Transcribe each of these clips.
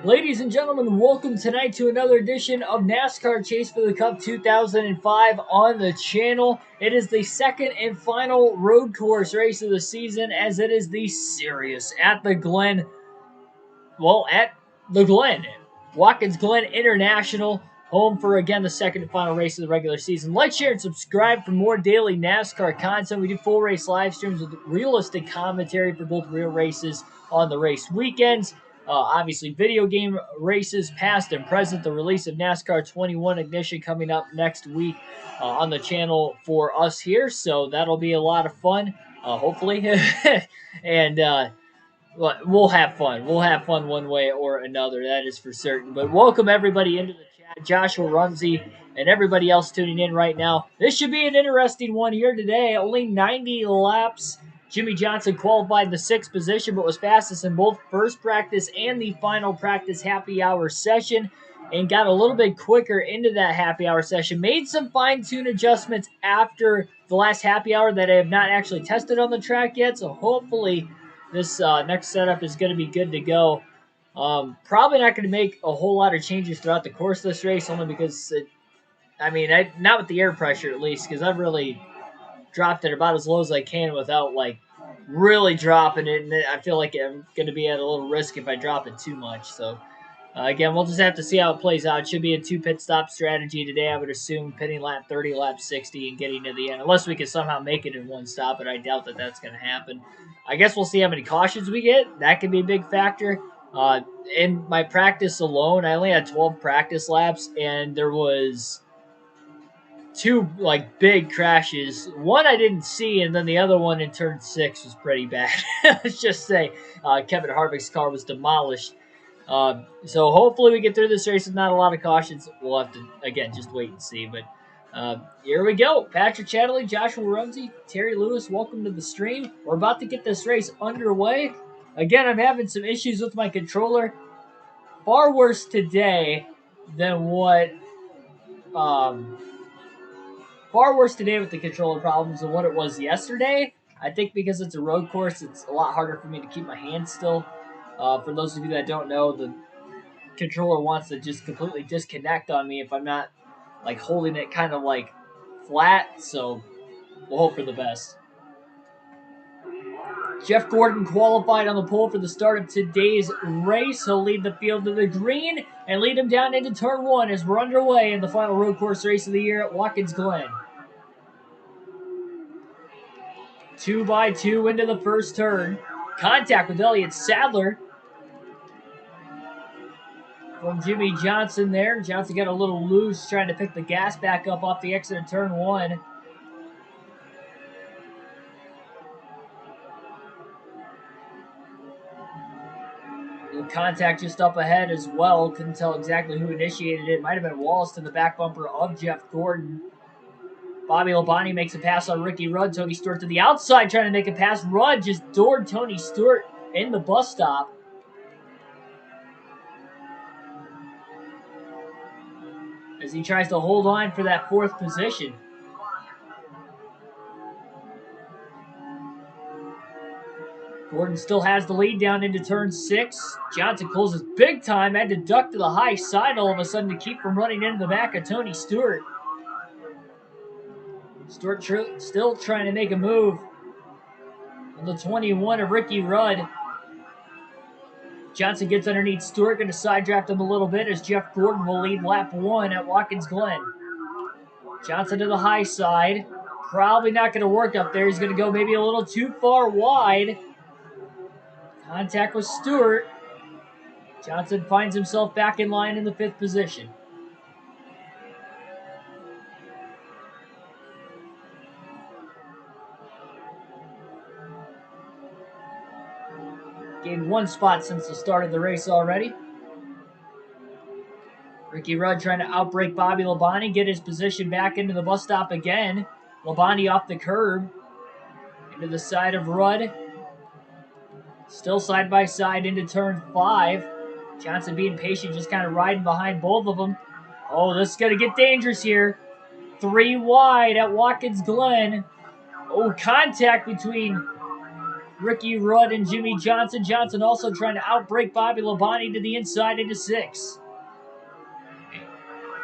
Ladies and gentlemen, welcome tonight to another edition of NASCAR Chase for the Cup 2005 on the channel. It is the second and final road course race of the season, as it is the Sirius at the Glen. Well, at the Glen. Watkins Glen International, home for, again, the second and final race of the regular season. Like, share, and subscribe for more daily NASCAR content. We do full race live streams with realistic commentary for both real races on the race weekends. Obviously, video game races, past and present. The release of NASCAR 21 Ignition coming up next week on the channel for us here. So that'll be a lot of fun, hopefully. And we'll have fun. We'll have fun one way or another, that is for certain. But welcome everybody into the chat. Joshua Rumsey and everybody else tuning in right now. This should be an interesting one here today. Only 90 laps. Jimmie Johnson qualified in the 6th position, but was fastest in both first practice and the final practice happy hour session, and got a little bit quicker into that happy hour session. Made some fine-tune adjustments after the last happy hour that I have not actually tested on the track yet, so hopefully this next setup is going to be good to go. Probably not going to make a whole lot of changes throughout the course of this race, only because, not with the air pressure at least, because I've really dropped it about as low as I can without, really dropping it, and I feel like I'm going to be at a little risk if I drop it too much. So, again, we'll just have to see how it plays out. It should be a 2-pit stop strategy today, I would assume, pitting lap 30, lap 60, and getting to the end, unless we can somehow make it in one stop, but I doubt that that's going to happen. I guess we'll see how many cautions we get. That could be a big factor. In my practice alone, I only had 12 practice laps, and there was two big crashes. One I didn't see, and then the other one in turn 6 was pretty bad. Let's just say Kevin Harvick's car was demolished. So hopefully we get through this race with not a lot of cautions. We'll have to, again, just wait and see. But here we go. Patrick Chatterley, Joshua Rumsey, Terry Lewis, welcome to the stream. We're about to get this race underway. Again, I'm having some issues with my controller. Far worse today than what... far worse today with the controller problems than what it was yesterday. I think because it's a road course, it's a lot harder for me to keep my hands still. For those of you that don't know, the controller wants to just completely disconnect on me if I'm not holding it kind of flat. So we'll hope for the best. Jeff Gordon qualified on the pole for the start of today's race. He'll lead the field to the green and lead him down into turn 1 as we're underway in the final road course race of the year at Watkins Glen. 2x2 into the first turn. Contact with Elliot Sadler from Jimmie Johnson there. Johnson got a little loose trying to pick the gas back up off the exit of turn 1. Contact just up ahead as well. Couldn't tell exactly who initiated it. Might have been Wallace to the back bumper of Jeff Gordon. Bobby Labonte makes a pass on Ricky Rudd. Tony Stewart to the outside trying to make a pass. Rudd just doored Tony Stewart in the bus stop. As he tries to hold on for that 4th position. Gordon still has the lead down into turn 6. Johnson closes big time. Had to duck to the high side all of a sudden to keep from running into the back of Tony Stewart. Stewart still trying to make a move on the 21 of Ricky Rudd. Johnson gets underneath Stewart, going to side draft him a little bit as Jeff Gordon will lead lap 1 at Watkins Glen. Johnson to the high side. Probably not going to work up there. He's going to go maybe a little too far wide. Contact with Stewart. Johnson finds himself back in line in the 5th position. Gained 1 spot since the start of the race already. Ricky Rudd trying to outbreak Bobby Labonte, get his position back into the bus stop again. Labonte off the curb. Into the side of Rudd. Still side by side into turn 5. Johnson being patient, just kind of riding behind both of them. Oh, this is going to get dangerous here. 3 wide at Watkins Glen. Oh, contact between Ricky Rudd and Jimmy Johnson. Johnson also trying to outbreak Bobby Labonte to the inside into 6.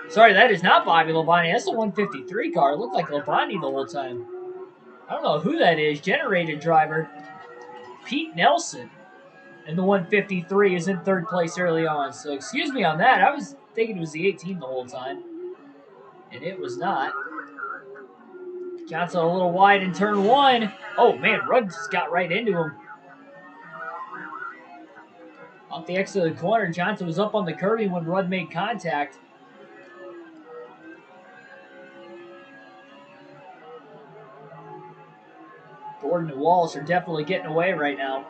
Sorry, that is not Bobby Labonte. That's the 153 car. It looked like Labonte the whole time. I don't know who that is. Generated driver. Pete Nelson. And the 153 is in 3rd place early on. So excuse me on that. I was thinking it was the 18 the whole time. And it was not. Johnson a little wide in turn 1. Oh, man, Rudd just got right into him. Off the exit of the corner, Johnson was up on the curbing when Rudd made contact. Gordon and Wallace are definitely getting away right now.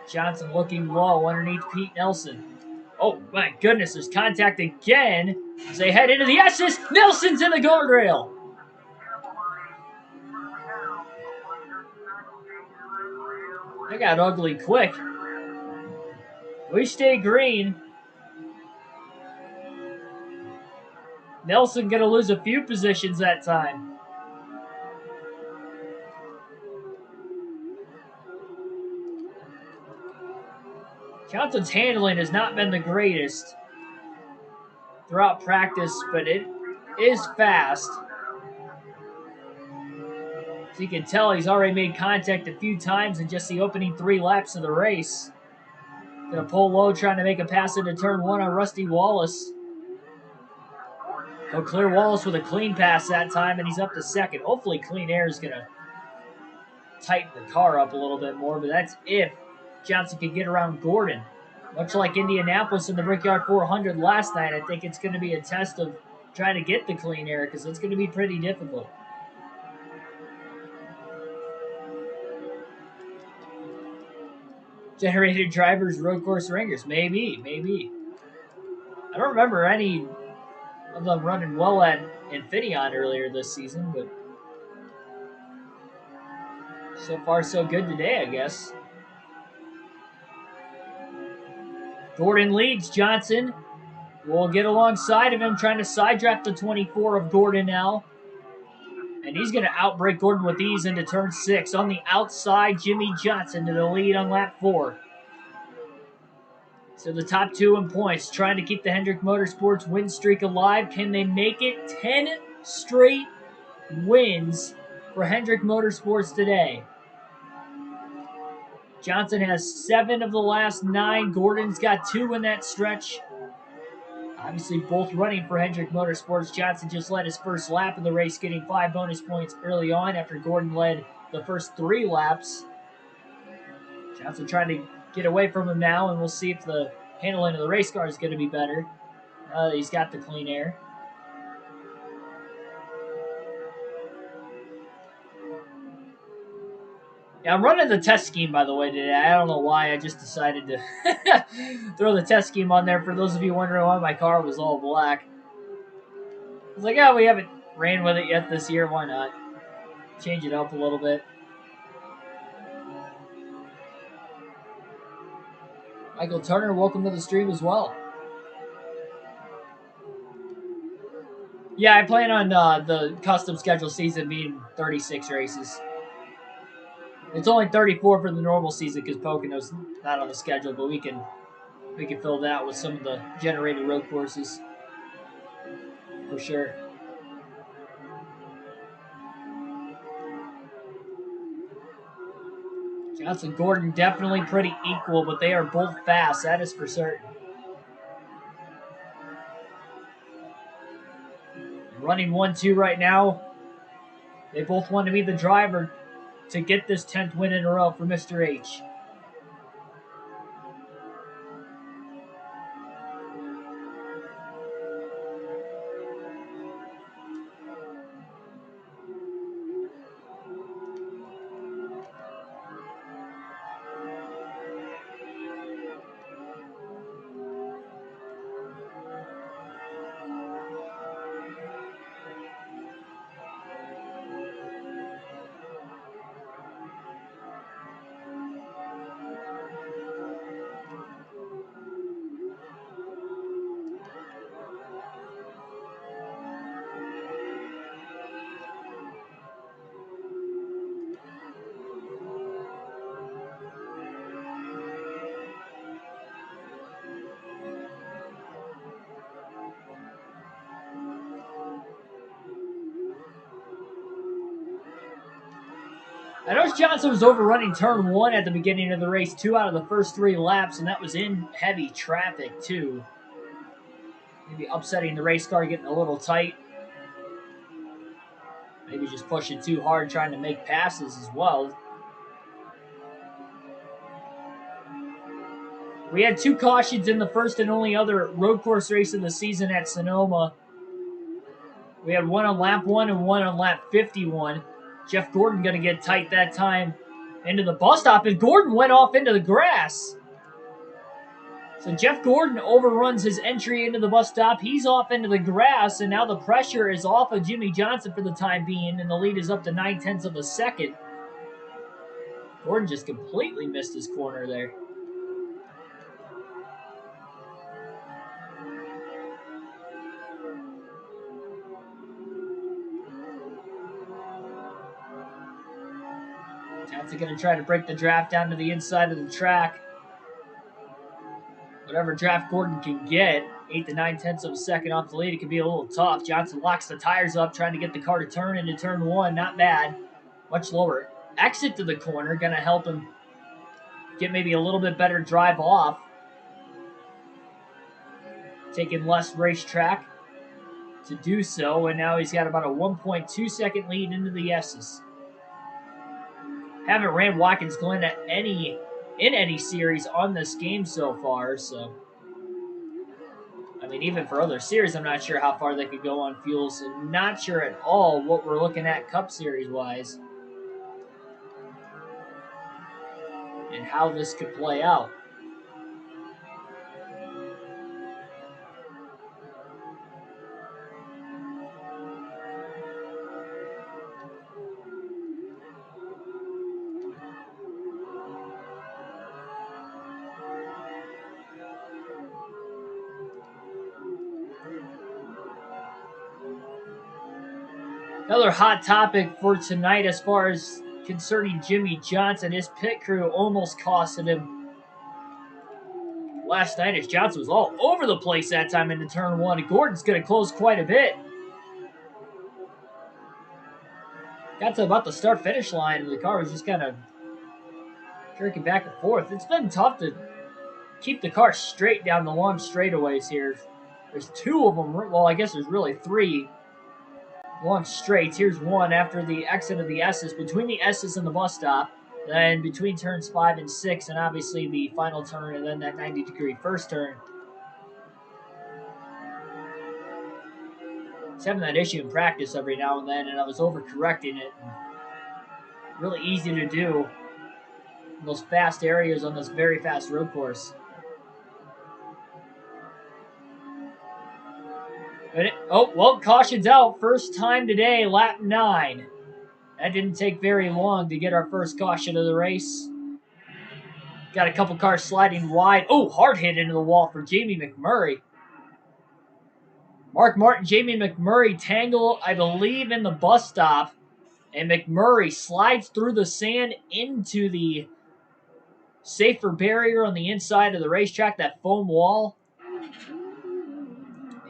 Johnson looking low underneath Pete Nelson. Oh, my goodness, there's contact again as they head into the S's. Nelson's in the guardrail. They got ugly quick. We stay green. Nelson going to lose a few positions that time. Johnson's handling has not been the greatest throughout practice, but it is fast. As you can tell, he's already made contact a few times in just the opening 3 laps of the race. Gonna pull low, trying to make a pass into turn 1 on Rusty Wallace. He'll clear Wallace with a clean pass that time, and he's up to 2nd. Hopefully Clean Air is gonna tighten the car up a little bit more, but that's if Johnson can get around Gordon. Much like Indianapolis in the Brickyard 400 last night, I think it's going to be a test of trying to get the Clean Air because it's going to be pretty difficult. Generated drivers, road course ringers. Maybe. I don't remember any of them running well at Infineon earlier this season, but so far so good today, I guess. Gordon leads. Johnson will get alongside of him, trying to side draft the 24 of Gordon now. And he's going to outbreak Gordon with ease into turn 6. On the outside, Jimmy Johnson to the lead on lap 4. So the top 2 in points, trying to keep the Hendrick Motorsports win streak alive. Can they make it 10 straight wins for Hendrick Motorsports today? Johnson has 7 of the last 9. Gordon's got 2 in that stretch. Obviously, both running for Hendrick Motorsports. Johnson just led his first lap of the race, getting 5 bonus points early on after Gordon led the first 3 laps. Johnson trying to get away from him now, and we'll see if the handling of the race car is going to be better. He's got the Clean Air. Yeah, I'm running the test scheme, by the way, today. I don't know why. I just decided to throw the test scheme on there for those of you wondering why my car was all black. I was like, oh, we haven't ran with it yet this year. Why not? Change it up a little bit. Michael Turner, welcome to the stream as well. Yeah, I plan on the custom schedule season being 36 races. It's only 34 for the normal season because Pocono's not on the schedule, but we can fill that with some of the generated road courses for sure. Johnson Gordon definitely pretty equal, but they are both fast. That is for certain. Running 1-2 right now. They both want to be the driver to get this 10th win in a row for Mr. H. I noticed Johnson was overrunning turn 1 at the beginning of the race 2 out of the first 3 laps, and that was in heavy traffic, too. Maybe upsetting the race car, getting a little tight. Maybe just pushing too hard, trying to make passes as well. We had 2 cautions in the first and only other road course race of the season at Sonoma. We had one on lap 1 and one on lap 51. Jeff Gordon going to get tight that time into the bus stop, and Gordon went off into the grass. So Jeff Gordon overruns his entry into the bus stop. He's off into the grass, and now the pressure is off of Jimmy Johnson for the time being, and the lead is up to 9/10 of a second. Gordon just completely missed his corner there. Johnson going to try to break the draft down to the inside of the track. Whatever draft Gordon can get, 8 to 9/10 of a second off the lead, it can be a little tough. Johnson locks the tires up, trying to get the car to turn into turn 1. Not bad. Much lower exit to the corner, going to help him get maybe a little bit better drive off. Taking less racetrack to do so, and now he's got about a 1.2 second lead into the S's. Haven't ran Watkins Glen in any series on this game so far, so I mean, even for other series, I'm not sure how far they could go on fuels, and not sure at all what we're looking at Cup Series wise and how this could play out. Another hot topic for tonight as far as concerning Jimmy Johnson, his pit crew almost costed him last night as Johnson was all over the place that time into turn 1. And Gordon's going to close quite a bit. Got to about the start-finish line, and the car was just kind of jerking back and forth. It's been tough to keep the car straight down the long straightaways here. There's 2 of them. Well, I guess there's really 3 long straights. Here's one after the exit of the S's, between the S's and the bus stop, then between turns 5 and 6, and obviously the final turn, and then that 90-degree first turn. He's having that issue in practice every now and then, and I was overcorrecting it. Really easy to do in those fast areas on this very fast road course. Caution's out. First time today, lap 9. That didn't take very long to get our first caution of the race. Got a couple cars sliding wide. Oh, hard hit into the wall for Jamie McMurray. Mark Martin, Jamie McMurray tangle, I believe, in the bus stop. And McMurray slides through the sand into the safer barrier on the inside of the racetrack, that foam wall.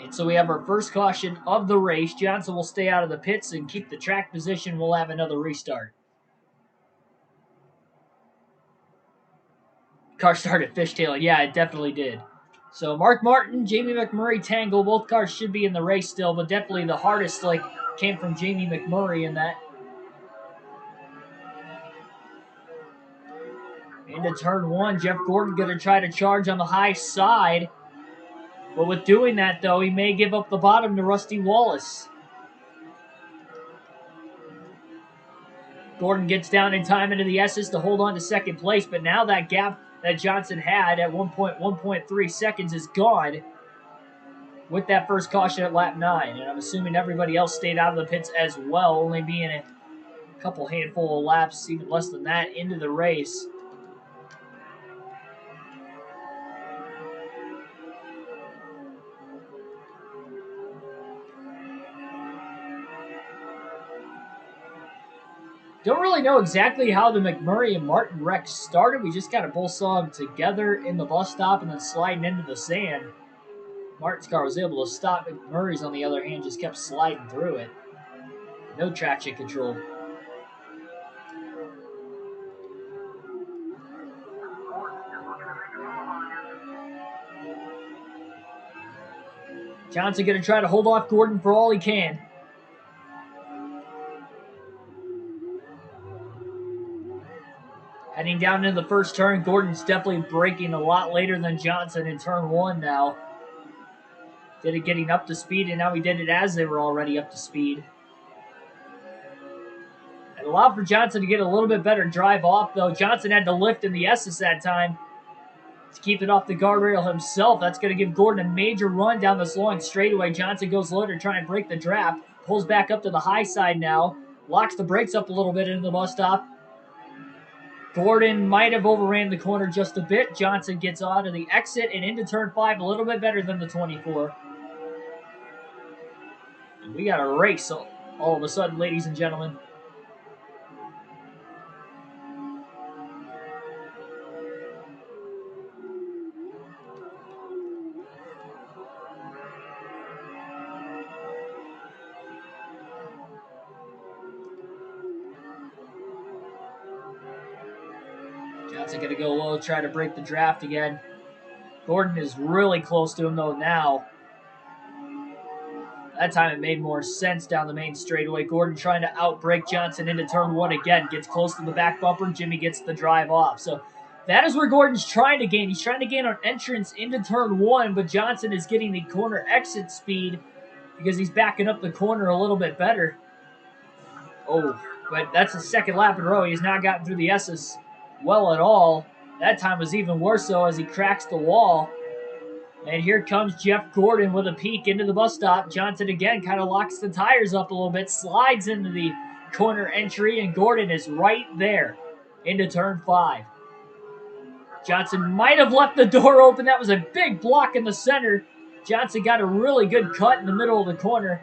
And so we have our first caution of the race. Johnson will stay out of the pits and keep the track position. We'll have another restart. Car started fishtailing. Yeah, it definitely did. So Mark Martin, Jamie McMurray tangle. Both cars should be in the race still, but definitely the hardest came from Jamie McMurray in that. Into turn 1, Jeff Gordon going to try to charge on the high side. But with doing that, though, he may give up the bottom to Rusty Wallace. Gordon gets down in time into the S's to hold on to second place, but now that gap that Johnson had at 1.3 seconds is gone with that first caution at lap 9. And I'm assuming everybody else stayed out of the pits as well, only being a couple handful of laps, even less than that, into the race. Don't really know exactly how the McMurray and Martin wreck started. We just kind of both saw them together in the bus stop and then sliding into the sand. Martin's car was able to stop. McMurray's, on the other hand, just kept sliding through it. No traction control. Johnson going to try to hold off Gordon for all he can. Heading down into the first turn, Gordon's definitely braking a lot later than Johnson in turn 1 now. Did it getting up to speed, and now he did it as they were already up to speed. It allowed for Johnson to get a little bit better drive off, though. Johnson had to lift in the S's that time to keep it off the guardrail himself. That's going to give Gordon a major run down this long straightaway. Johnson goes low to try and break the draft. Pulls back up to the high side now. Locks the brakes up a little bit into the bus stop. Gordon might have overran the corner just a bit. Johnson gets out of the exit and into turn 5 a little bit better than the 24. And we got a race all of a sudden, ladies and gentlemen. Johnson going to go low, try to break the draft again. Gordon is really close to him, though, now. That time it made more sense down the main straightaway. Gordon trying to outbrake Johnson into turn 1 again. Gets close to the back bumper. Jimmy gets the drive off. So that is where Gordon's trying to gain. He's trying to gain an entrance into turn 1, but Johnson is getting the corner exit speed because he's backing up the corner a little bit better. Oh, but that's the second lap in a row. He's not gotten through the S's well at all. That time was even worse, though, as he cracks the wall. And here comes Jeff Gordon with a peek into the bus stop. Johnson again kind of locks the tires up a little bit, slides into the corner entry, and Gordon is right there into turn 5. Johnson might have left the door open. That was a big block in the center. Johnson got a really good cut in the middle of the corner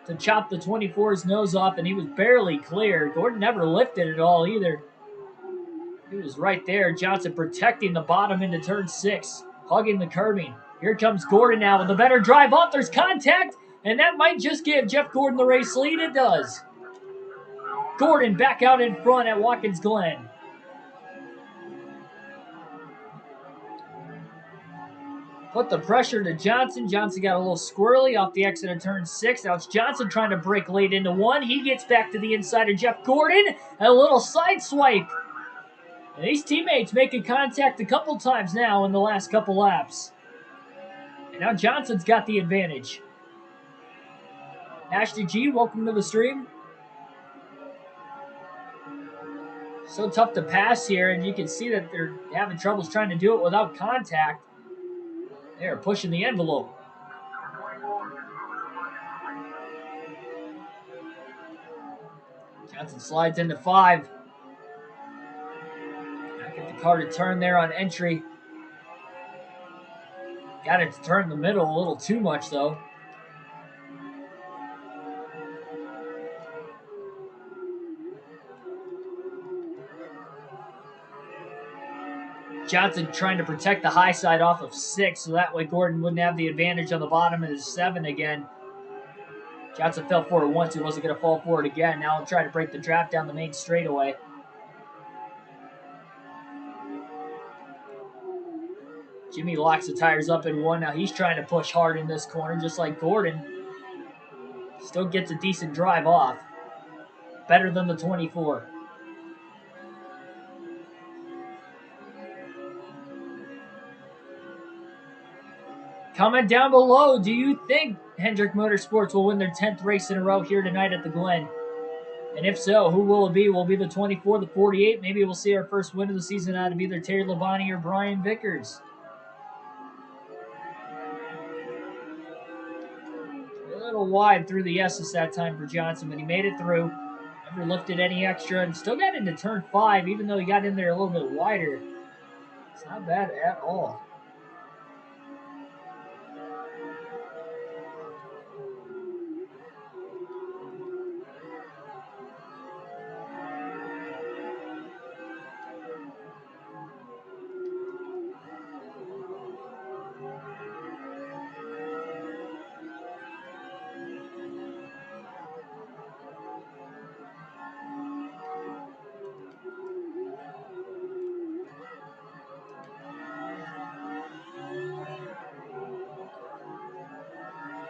to chop the 24's nose off, and he was barely clear. Gordon never lifted at all either. He was right there. Johnson protecting the bottom into turn 6, hugging the curbing. Here comes Gordon now with a better drive off. There's contact, and that might just give Jeff Gordon the race lead. It does. Gordon back out in front at Watkins Glen. Put the pressure to Johnson. Johnson got a little squirrely off the exit of turn 6. Now it's Johnson trying to break late into 1. He gets back to the inside of Jeff Gordon. And a little side swipe. And these teammates making contact a couple times now in the last couple laps. And now Johnson's got the advantage. Ashley G, welcome to the stream. So tough to pass here, and you can see that they're having troubles trying to do it without contact. They're pushing the envelope. Johnson slides into 5. Get the car to turn there on entry. Got it to turn in the middle a little too much, though. Johnson trying to protect the high side off of 6, so that way Gordon wouldn't have the advantage on the bottom of his 7 again. Johnson fell for it once. He wasn't going to fall for it again. Now he'll try to break the draft down the main straightaway. Jimmy locks the tires up in 1. Now he's trying to push hard in this corner, just like Gordon. Still gets a decent drive off. Better than the 24. Comment down below, do you think Hendrick Motorsports will win their 10th race in a row here tonight at the Glen? And if so, who will it be? Will it be the 24, the 48? Maybe we'll see our first win of the season out of either Terry Labonte or Brian Vickers. A little wide through the S's that time for Johnson, but he made it through. Never lifted any extra and still got into turn 5, even though he got in there a little bit wider. It's not bad at all.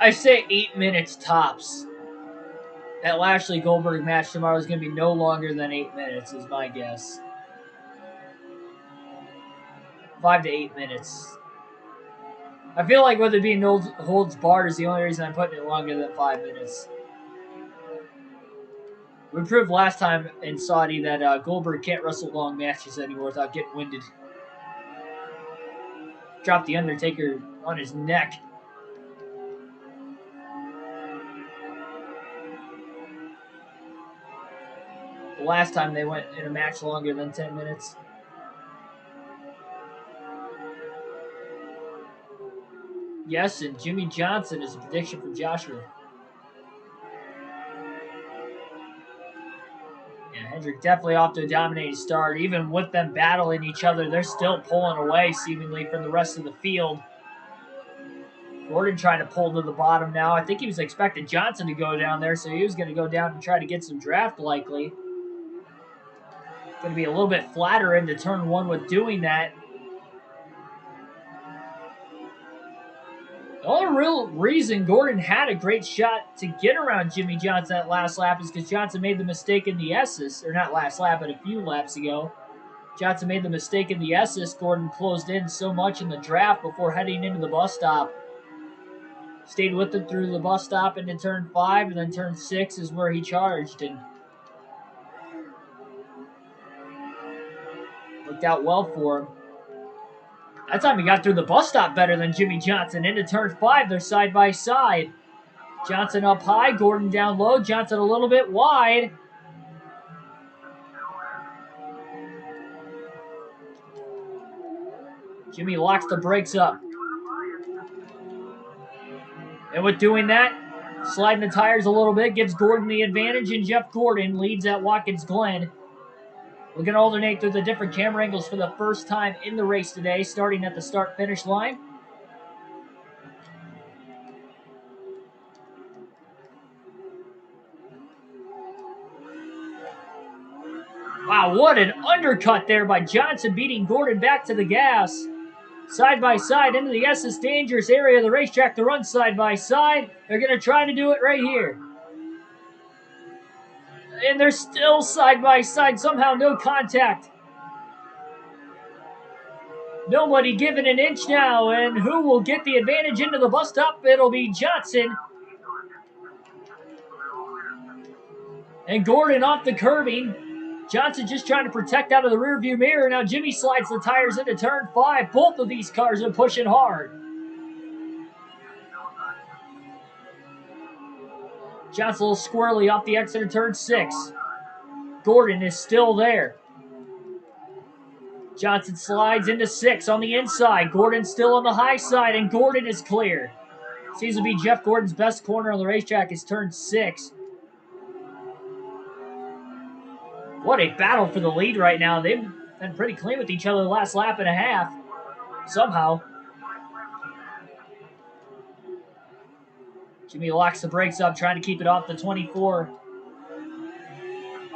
I say 8 minutes tops. That Lashley Goldberg match tomorrow is going to be no longer than 8 minutes, is my guess. 5 to 8 minutes. I feel like with it being no holds barred is the only reason I'm putting it longer than 5 minutes. We proved last time in Saudi that Goldberg can't wrestle long matches anymore without getting winded. Dropped the Undertaker on his neck. The last time they went in a match longer than 10 minutes. Yes, and Jimmy Johnson is a prediction for Joshua. Yeah, Hendrick definitely off to a dominating start. Even with them battling each other, they're still pulling away seemingly from the rest of the field. Gordon trying to pull to the bottom now. I think he was expecting Johnson to go down there, so he was going to go down and try to get some draft likely. Going to be a little bit flatter into turn one with doing that. The only real reason Gordon had a great shot to get around Jimmy Johnson that last lap is because Johnson made the mistake in the S's, or not last lap, but a few laps ago. Johnson made the mistake in the S's. Gordon closed in so much in the draft before heading into the bus stop. Stayed with him through the bus stop into turn 5, and then turn 6 is where he charged, and worked out well for him. That time he got through the bus stop better than Jimmy Johnson. Into turn 5, they're side by side. Johnson up high, Gordon down low. Johnson a little bit wide. Jimmy locks the brakes up. And with doing that, sliding the tires a little bit, gives Gordon the advantage, and Jeff Gordon leads at Watkins Glen. We're going to alternate through the different camera angles for the first time in the race today, starting at the start-finish line. Wow, what an undercut there by Johnson, beating Gordon back to the gas. Side by side into the S's dangerous area of the racetrack to run side by side. They're going to try to do it right here. And they're still side by side. Somehow no contact. Nobody giving an inch now. And who will get the advantage into the bus stop? It'll be Johnson. And Gordon off the curbing. Johnson just trying to protect out of the rearview mirror. Now Jimmy slides the tires into turn 5. Both of these cars are pushing hard. Johnson a little squirrely off the exit of turn 6. Gordon is still there. Johnson slides into 6 on the inside. Gordon still on the high side, and Gordon is clear. Seems to be Jeff Gordon's best corner on the racetrack is turn 6. What a battle for the lead right now. They've been pretty clean with each other the last lap and a half. Somehow. Jimmy locks the brakes up, trying to keep it off the 24.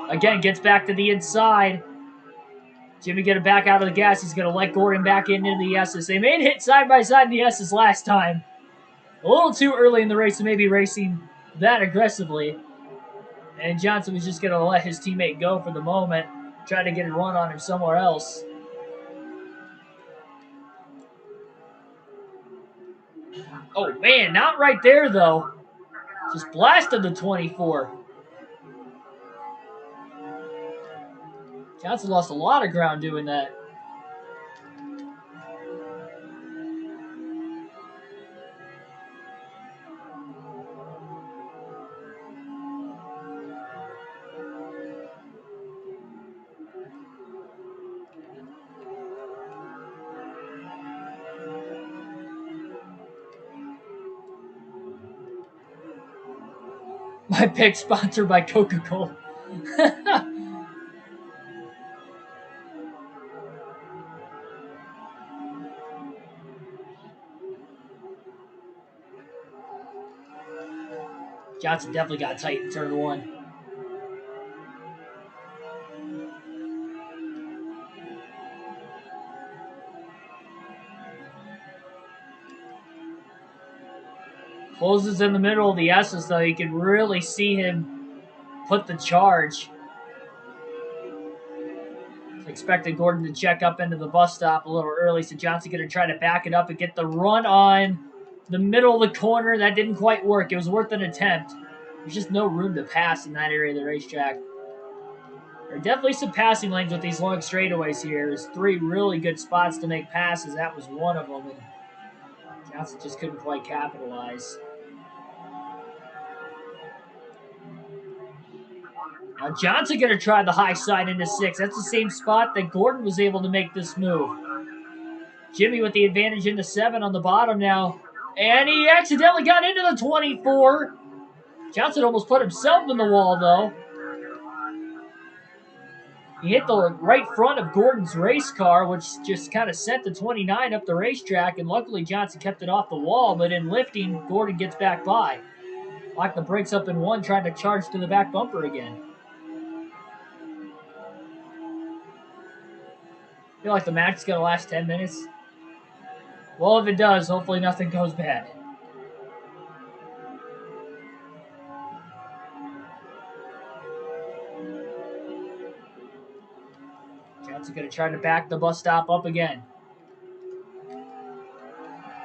Again, gets back to the inside. Jimmy getting back out of the gas. He's going to let Gordon back into the S's. They made hit side by side in the S's last time. A little too early in the race to maybe racing that aggressively. And Johnson was just going to let his teammate go for the moment. Try to get a run on him somewhere else. Oh, man, not right there, though. Just blasted the 24. Johnson lost a lot of ground doing that. My pick sponsored by Coca-Cola. Johnson definitely got tight in turn 1. Closes in the middle of the S's, though. You can really see him put the charge. Expected Gordon to check up into the bus stop a little early, so Johnson going to try to back it up and get the run on the middle of the corner. That didn't quite work. It was worth an attempt. There's just no room to pass in that area of the racetrack. There are definitely some passing lanes with these long straightaways here. There's 3 really good spots to make passes. That was one of them, and Johnson just couldn't quite capitalize. Now Johnson going to try the high side into 6. That's the same spot that Gordon was able to make this move. Jimmy with the advantage into 7 on the bottom now. And he accidentally got into the 24. Johnson almost put himself in the wall, though. He hit the right front of Gordon's race car, which just kind of sent the 29 up the racetrack, and luckily Johnson kept it off the wall, but in lifting, Gordon gets back by. Locked the brakes up in 1, trying to charge to the back bumper again. Feel like the match is going to last 10 minutes. Well, if it does, hopefully nothing goes bad. Johnson going to try to back the bus stop up again.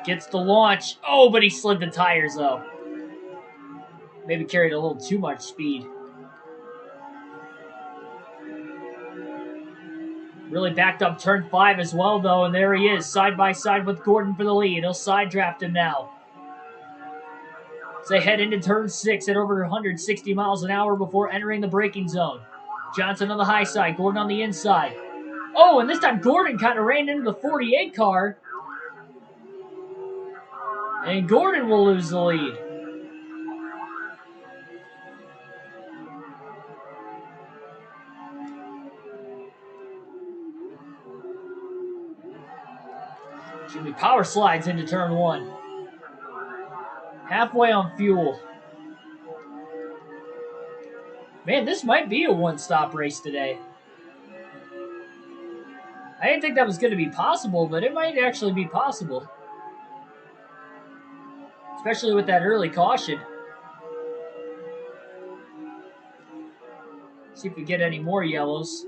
Gets the launch. Oh, but he slid the tires, though. Maybe carried a little too much speed. Really backed up turn 5 as well, though, and there he is, side by side with Gordon for the lead. He'll side draft him now. As they head into turn 6 at over 160 miles an hour before entering the braking zone. Johnson on the high side, Gordon on the inside. Oh, and this time Gordon kind of ran into the 48 car. And Gordon will lose the lead. Jimmy power slides into turn 1. Halfway on fuel. Man, this might be a one-stop race today. I didn't think that was going to be possible, but it might actually be possible. Especially with that early caution. See if we get any more yellows.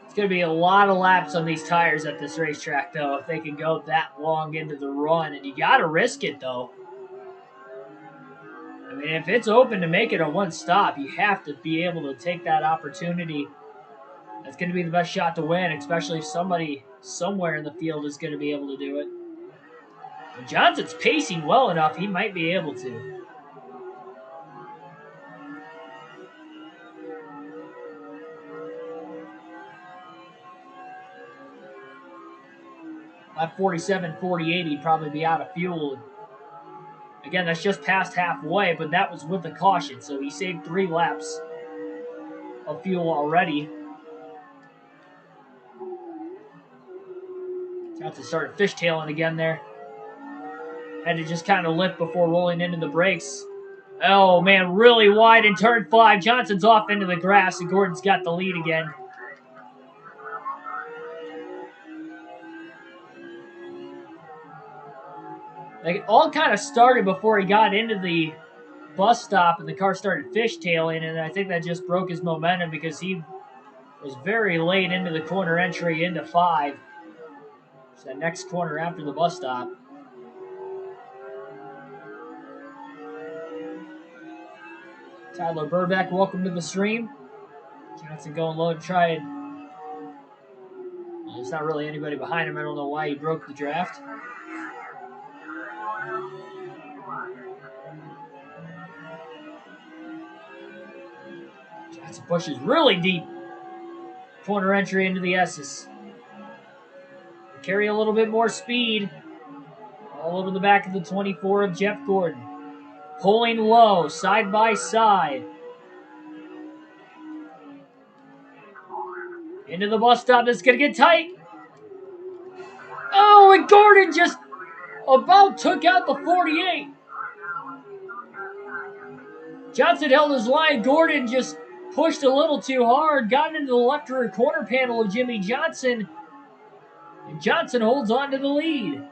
It's going to be a lot of laps on these tires at this racetrack, though, if they can go that long into the run. And you got to risk it, though. I mean, if it's open to make it a one-stop, you have to be able to take that opportunity. That's going to be the best shot to win, especially if somebody somewhere in the field is going to be able to do it. And Johnson's pacing well enough, he might be able to. At 47, 48, he'd probably be out of fuel. Again, that's just past halfway, but that was with the caution, so he saved 3 laps of fuel already. Johnson started fishtailing again there. Had to just kind of lift before rolling into the brakes. Oh, man, really wide in turn 5. Johnson's off into the grass, and Gordon's got the lead again. It all kind of started before he got into the bus stop and the car started fishtailing, and I think that just broke his momentum because he was very late into the corner entry into 5. It's that next corner after the bus stop. Tyler Burbeck, welcome to the stream. Johnson going low to try and... Well, there's not really anybody behind him. I don't know why he broke the draft. Johnson pushes really deep. Corner entry into the S's. Carry a little bit more speed. All over the back of the 24 of Jeff Gordon. Pulling low, side by side. Into the bus stop. That's going to get tight. Oh, and Gordon just about took out the 48. Johnson held his line. Gordon just pushed a little too hard. Got into the left rear corner panel of Jimmy Johnson. And Johnson holds on to the lead.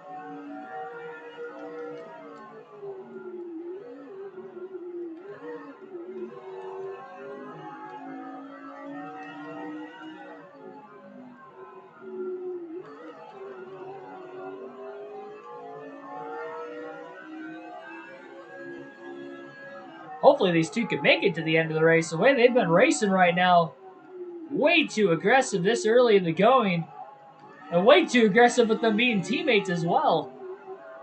Hopefully these two can make it to the end of the race. The way they've been racing right now, way too aggressive this early in the going. And way too aggressive with them being teammates as well.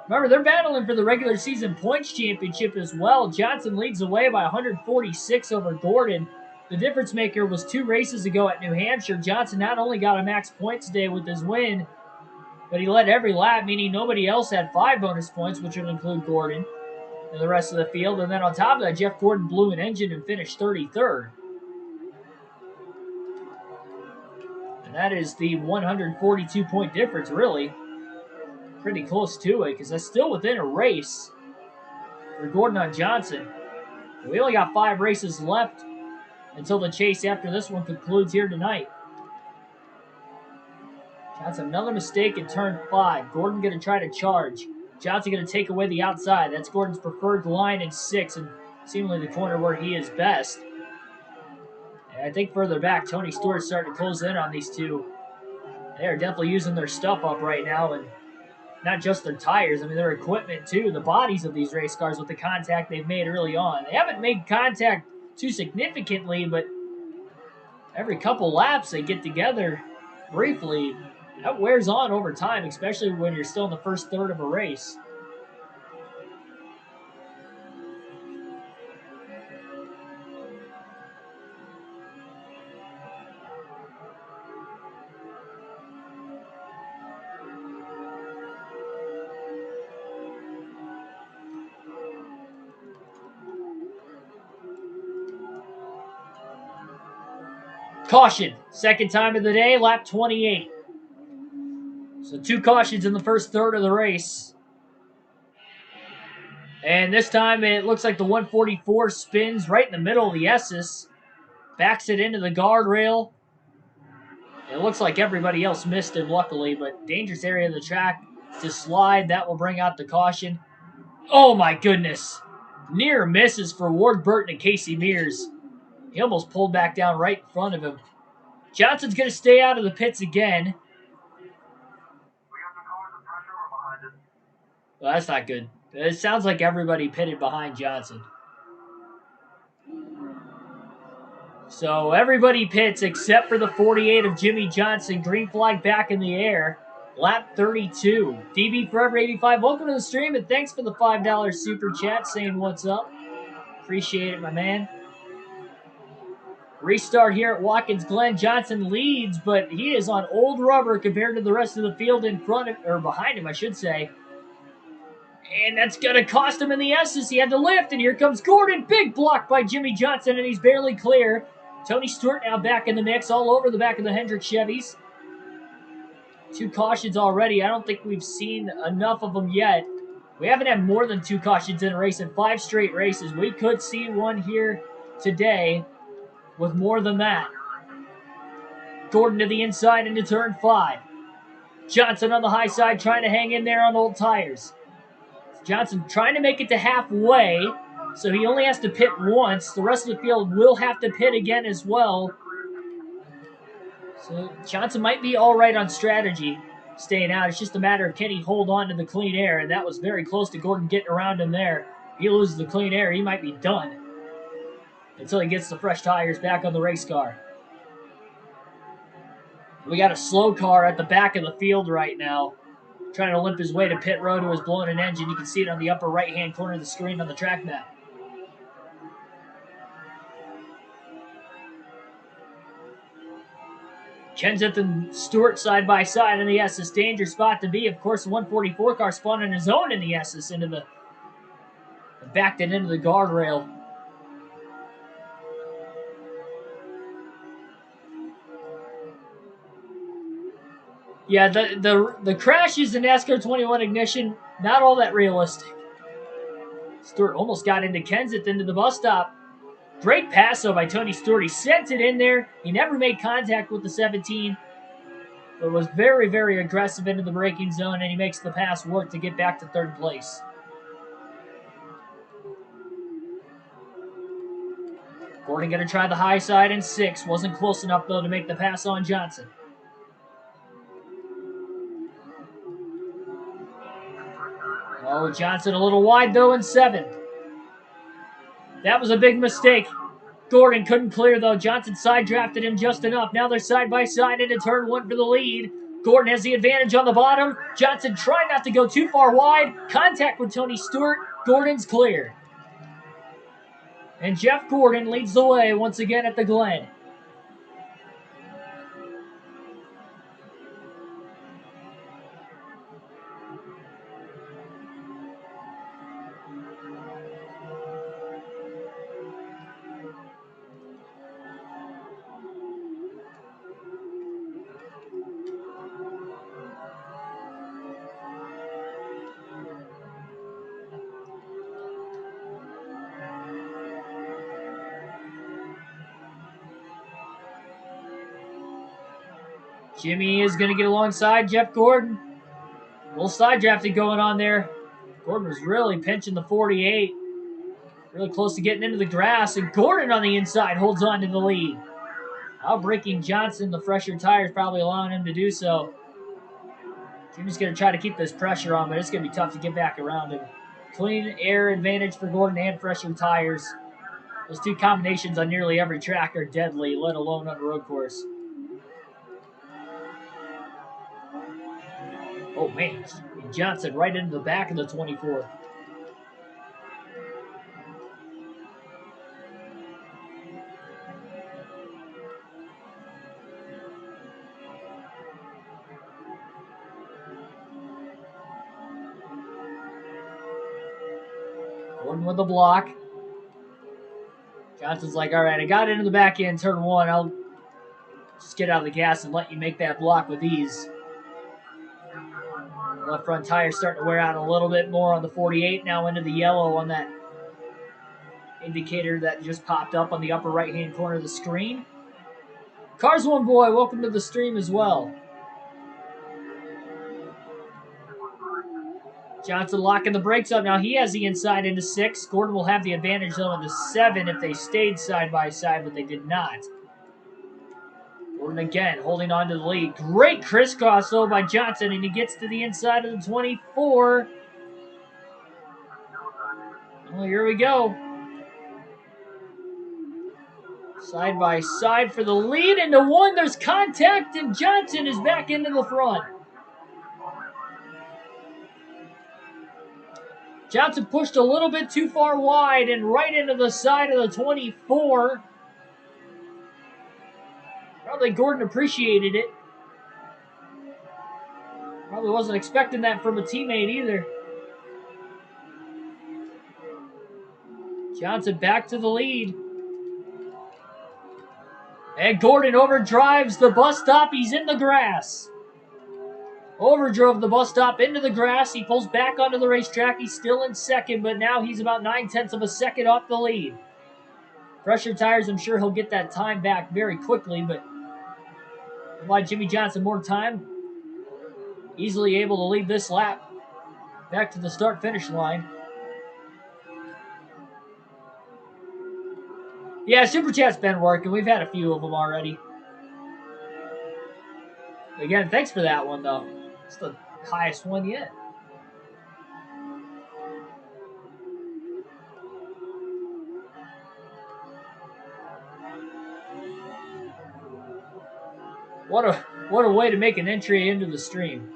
Remember, they're battling for the regular season points championship as well. Johnson leads the way by 146 over Gordon. The difference maker was 2 races ago at New Hampshire. Johnson not only got a max points day with his win, but he led every lap, meaning nobody else had 5 bonus points, which would include Gordon and the rest of the field. And then on top of that, Jeff Gordon blew an engine and finished 33rd. And that is the 142-point difference, really. Pretty close to it, because that's still within a race for Gordon on Johnson. We only got 5 races left until the chase after this one concludes here tonight. Johnson, another mistake in turn 5. Gordon going to try to charge. Johnson going to take away the outside. That's Gordon's preferred line in 6, and seemingly the corner where he is best. And I think further back, Tony Stewart's starting to close in on these two. They are definitely using their stuff up right now, and not just their tires. I mean, their equipment, too. The bodies of these race cars with the contact they've made early on. They haven't made contact too significantly, but every couple laps they get together briefly. That wears on over time, especially when you're still in the first third of a race. Caution, second time of the day, lap 28. So 2 cautions in the first third of the race. And this time it looks like the 144 spins right in the middle of the S's. Backs it into the guardrail. It looks like everybody else missed it, luckily, but dangerous area of the track to slide. That will bring out the caution. Oh my goodness. Near misses for Ward Burton and Casey Mears. He almost pulled back down right in front of him. Johnson's going to stay out of the pits again. Well, that's not good. It sounds like everybody pitted behind Johnson. So everybody pits except for the 48 of Jimmy Johnson. Green flag back in the air. Lap 32. DB Forever 85. Welcome to the stream and thanks for the $5 super chat saying what's up. Appreciate it, my man. Restart here at Watkins Glen. Johnson leads, but he is on old rubber compared to the rest of the field in front of, or behind him, I should say. And that's going to cost him in the S's. He had to lift, and here comes Gordon. Big block by Jimmy Johnson, and he's barely clear. Tony Stewart now back in the mix, all over the back of the Hendrick Chevys. 2 cautions already. I don't think we've seen enough of them yet. We haven't had more than 2 cautions in a race in 5 straight races. We could see one here today with more than that. Gordon to the inside into turn 5. Johnson on the high side trying to hang in there on old tires. Johnson trying to make it to halfway, so he only has to pit once. The rest of the field will have to pit again as well. So Johnson might be all right on strategy, staying out. It's just a matter of can he hold on to the clean air, and that was very close to Gordon getting around him there. If he loses the clean air, he might be done until he gets the fresh tires back on the race car. We got a slow car at the back of the field right now, trying to limp his way to pit road, who is blowing an engine. You can see it on the upper right-hand corner of the screen on the track map. Kenseth and Stewart side by side in the S's. Dangerous spot to be. Of course, the 144 car spun on his own in the S's into the, backed it into the guardrail. Yeah, the crashes in NASCAR 21 ignition, not all that realistic. Stewart almost got into Kenseth into the bus stop. Great pass, though, by Tony Stewart. He sent it in there. He never made contact with the 17, but was very, very aggressive into the braking zone, and he makes the pass work to get back to third place. Gordon going to try the high side in 6. Wasn't close enough, though, to make the pass on Johnson. Oh, Johnson a little wide, though, in 7. That was a big mistake. Gordon couldn't clear, though. Johnson side drafted him just enough. Now they're side by side into turn 1 for the lead. Gordon has the advantage on the bottom. Johnson trying not to go too far wide. Contact with Tony Stewart. Gordon's clear. And Jeff Gordon leads the way once again at the Glen. Jimmy is going to get alongside Jeff Gordon. A little side drafting going on there. Gordon was really pinching the 48. Really close to getting into the grass. And Gordon on the inside holds on to the lead. Outbreaking Johnson. The fresher tires probably allowing him to do so. Jimmy's going to try to keep this pressure on, but it's going to be tough to get back around him. Clean air advantage for Gordon and fresher tires. Those two combinations on nearly every track are deadly, let alone on a road course. Oh, man. Johnson right into the back of the 24. Gordon with the block. Johnson's like, all right, I got into the back end, turn 1. I'll just get out of the gas and let you make that block with ease. Left front tire starting to wear out a little bit more on the 48. Now into the yellow on that indicator that just popped up on the upper right-hand corner of the screen. Cars One Boy, welcome to the stream as well. Johnson locking the brakes up. Now he has the inside into 6. Gordon will have the advantage, though, into 7 if they stayed side by side, but they did not. Gordon again holding on to the lead. Great crisscross, though, by Johnson, and he gets to the inside of the 24. Well, here we go. Side by side for the lead into 1. There's contact, and Johnson is back into the front. Johnson pushed a little bit too far wide and right into the side of the 24. Probably Gordon appreciated it. Probably wasn't expecting that from a teammate either. Johnson back to the lead. And Gordon overdrives the bus stop. He's in the grass. Overdrove the bus stop into the grass. He pulls back onto the racetrack. He's still in second, but now he's about 9/10 of a second off the lead. Fresher tires, I'm sure he'll get that time back very quickly, but provide Jimmy Johnson more time. Easily able to lead this lap back to the start-finish line. Yeah, Super Chat's been working. We've had a few of them already. Again, thanks for that one, though. It's the highest one yet. What a way to make an entry into the stream.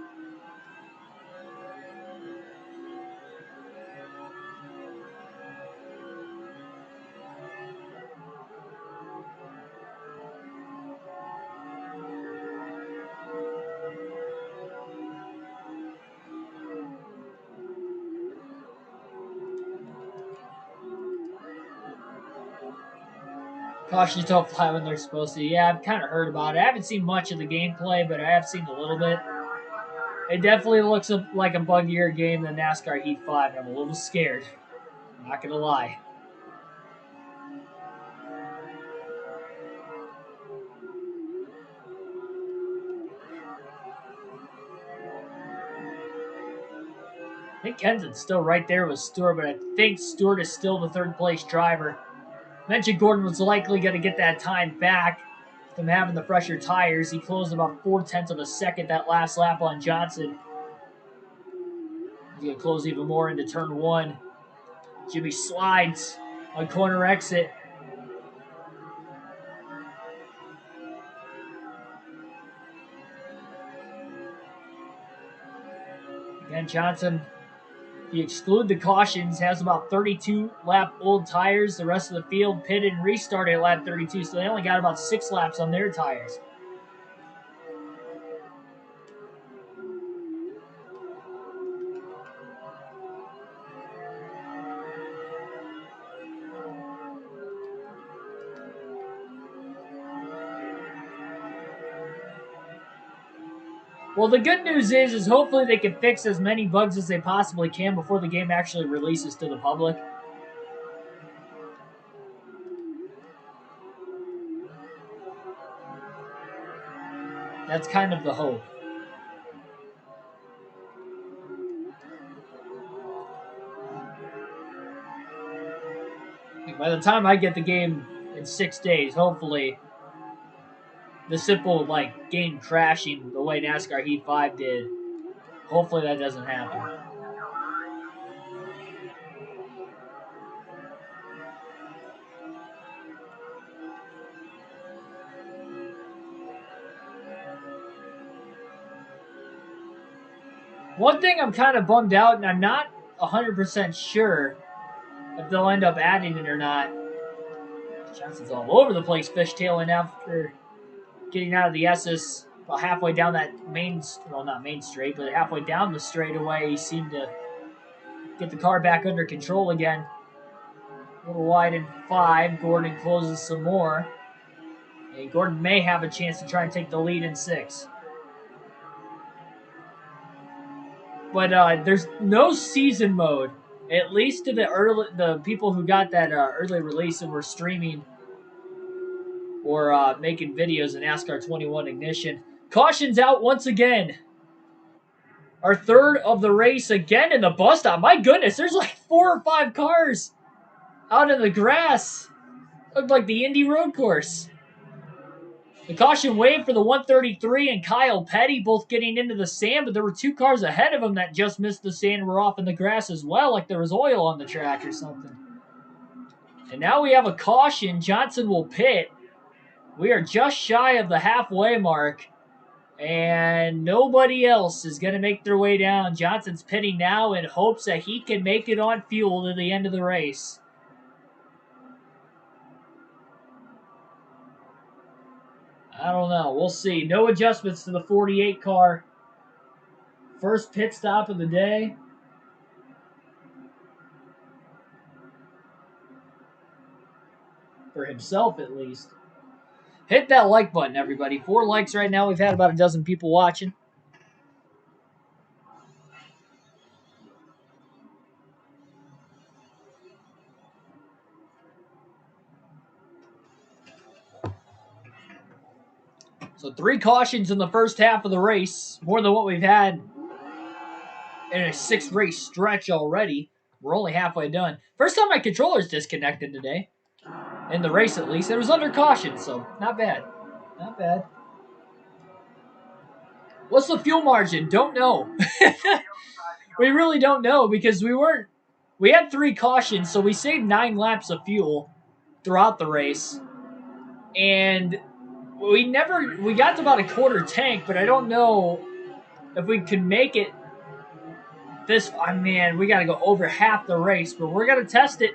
Cautions don't fly when they're supposed to. Yeah, I've kind of heard about it. I haven't seen much of the gameplay, but I have seen a little bit. It definitely looks like a buggier game than NASCAR Heat 5. I'm a little scared. I'm not going to lie. I think Kenson's still right there with Stewart, but I think Stewart is still the third place driver. Mentioned Gordon was likely going to get that time back from having the fresher tires. He closed about 0.4 of a second that last lap on Johnson. He's going to close even more into turn 1. Jimmy slides on corner exit. Again, Johnson, if you exclude the cautions, has about 32 lap old tires. The rest of the field pitted and restarted at lap 32, so they only got about 6 laps on their tires. Well, the good news is hopefully they can fix as many bugs as they possibly can before the game actually releases to the public. That's kind of the hope. By the time I get the game in 6 days, hopefully the simple game crashing the way NASCAR Heat 5 did, hopefully that doesn't happen. One thing I'm kind of bummed out, and I'm not 100% sure if they'll end up adding it or not. Johnson's all over the place fishtailing after getting out of the SS. About halfway down that not main straight, but halfway down the straightaway, he seemed to get the car back under control again. A little wide in 5. Gordon closes some more. And Gordon may have a chance to try and take the lead in 6. But there's no season mode, at least to the people who got that early release and were streaming or making videos in NASCAR 21 Ignition. Caution's out once again. Our third of the race again in the bus stop. My goodness, there's like 4 or 5 cars out in the grass. Looked like the Indy road course. The caution waved for the 133 and Kyle Petty both getting into the sand, but there were 2 cars ahead of them that just missed the sand and were off in the grass as well, like there was oil on the track or something. And now we have a caution. Johnson will pit. We are just shy of the halfway mark, and nobody else is going to make their way down. Johnson's pitting now in hopes that he can make it on fuel to the end of the race. I don't know. We'll see. No adjustments to the 48 car. First pit stop of the day. For himself, at least. Hit that like button, everybody. 4 likes right now. We've had about a dozen people watching. So 3 cautions in the first half of the race. More than what we've had in a 6-race stretch already. We're only halfway done. First time my controller's disconnected today. In the race, at least. It was under caution, so not bad. Not bad. What's the fuel margin? Don't know. We really don't know because we had 3 cautions, so we saved 9 laps of fuel throughout the race. And we got to about a quarter tank, but I don't know if we could make it we got to go over half the race, but we're going to test it.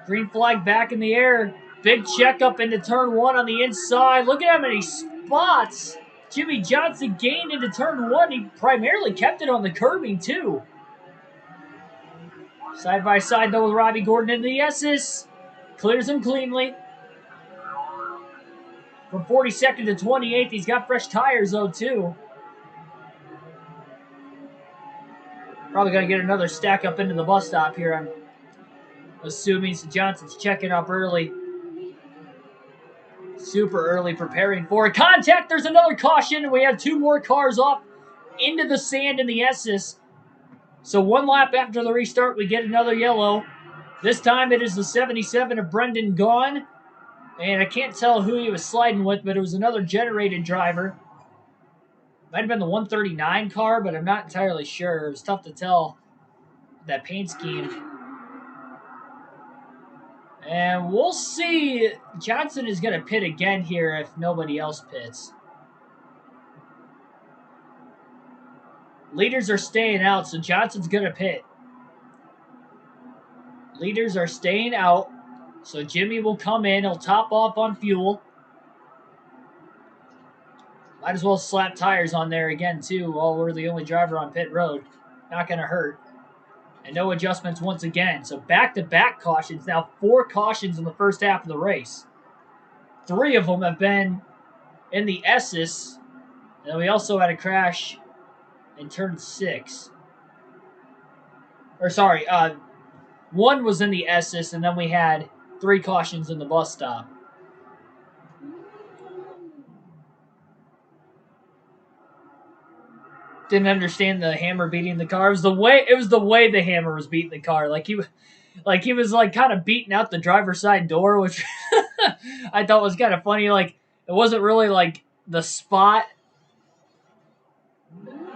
Green flag back in the air. Big checkup into turn 1 on the inside. Look at how many spots Jimmy Johnson gained into turn 1. He primarily kept it on the curbing, too. Side by side, though, with Robbie Gordon into the S's. Clears him cleanly. From 42nd to 28th, he's got fresh tires, though, too. Probably going to get another stack up into the bus stop here, I'm assuming. So Johnson's checking up early. Super early, preparing for contact. There's another caution, and we have 2 more cars off into the sand in the S's. So 1 lap after the restart, we get another yellow. This time it is the 77 of Brendan Gaughan. And I can't tell who he was sliding with, but it was another generated driver. Might have been the 139 car, but I'm not entirely sure. It was tough to tell that paint scheme. And we'll see. Johnson is going to pit again here if nobody else pits. Leaders are staying out, so Johnson's going to pit. Leaders are staying out, so Jimmy will come in. He'll top off on fuel. Might as well slap tires on there again, too, while we're the only driver on pit road. Not going to hurt. And no adjustments once again. So back-to-back cautions. Now 4 cautions in the first half of the race. 3 of them have been in the S's. And then we also had a crash in turn 6. Or sorry, 1 was in the S's, and then we had 3 cautions in the bus stop. Didn't understand the hammer beating the car. It was the way the hammer was beating the car. Like he was kind of beating out the driver's side door, which I thought was kind of funny. Like it wasn't really like the spot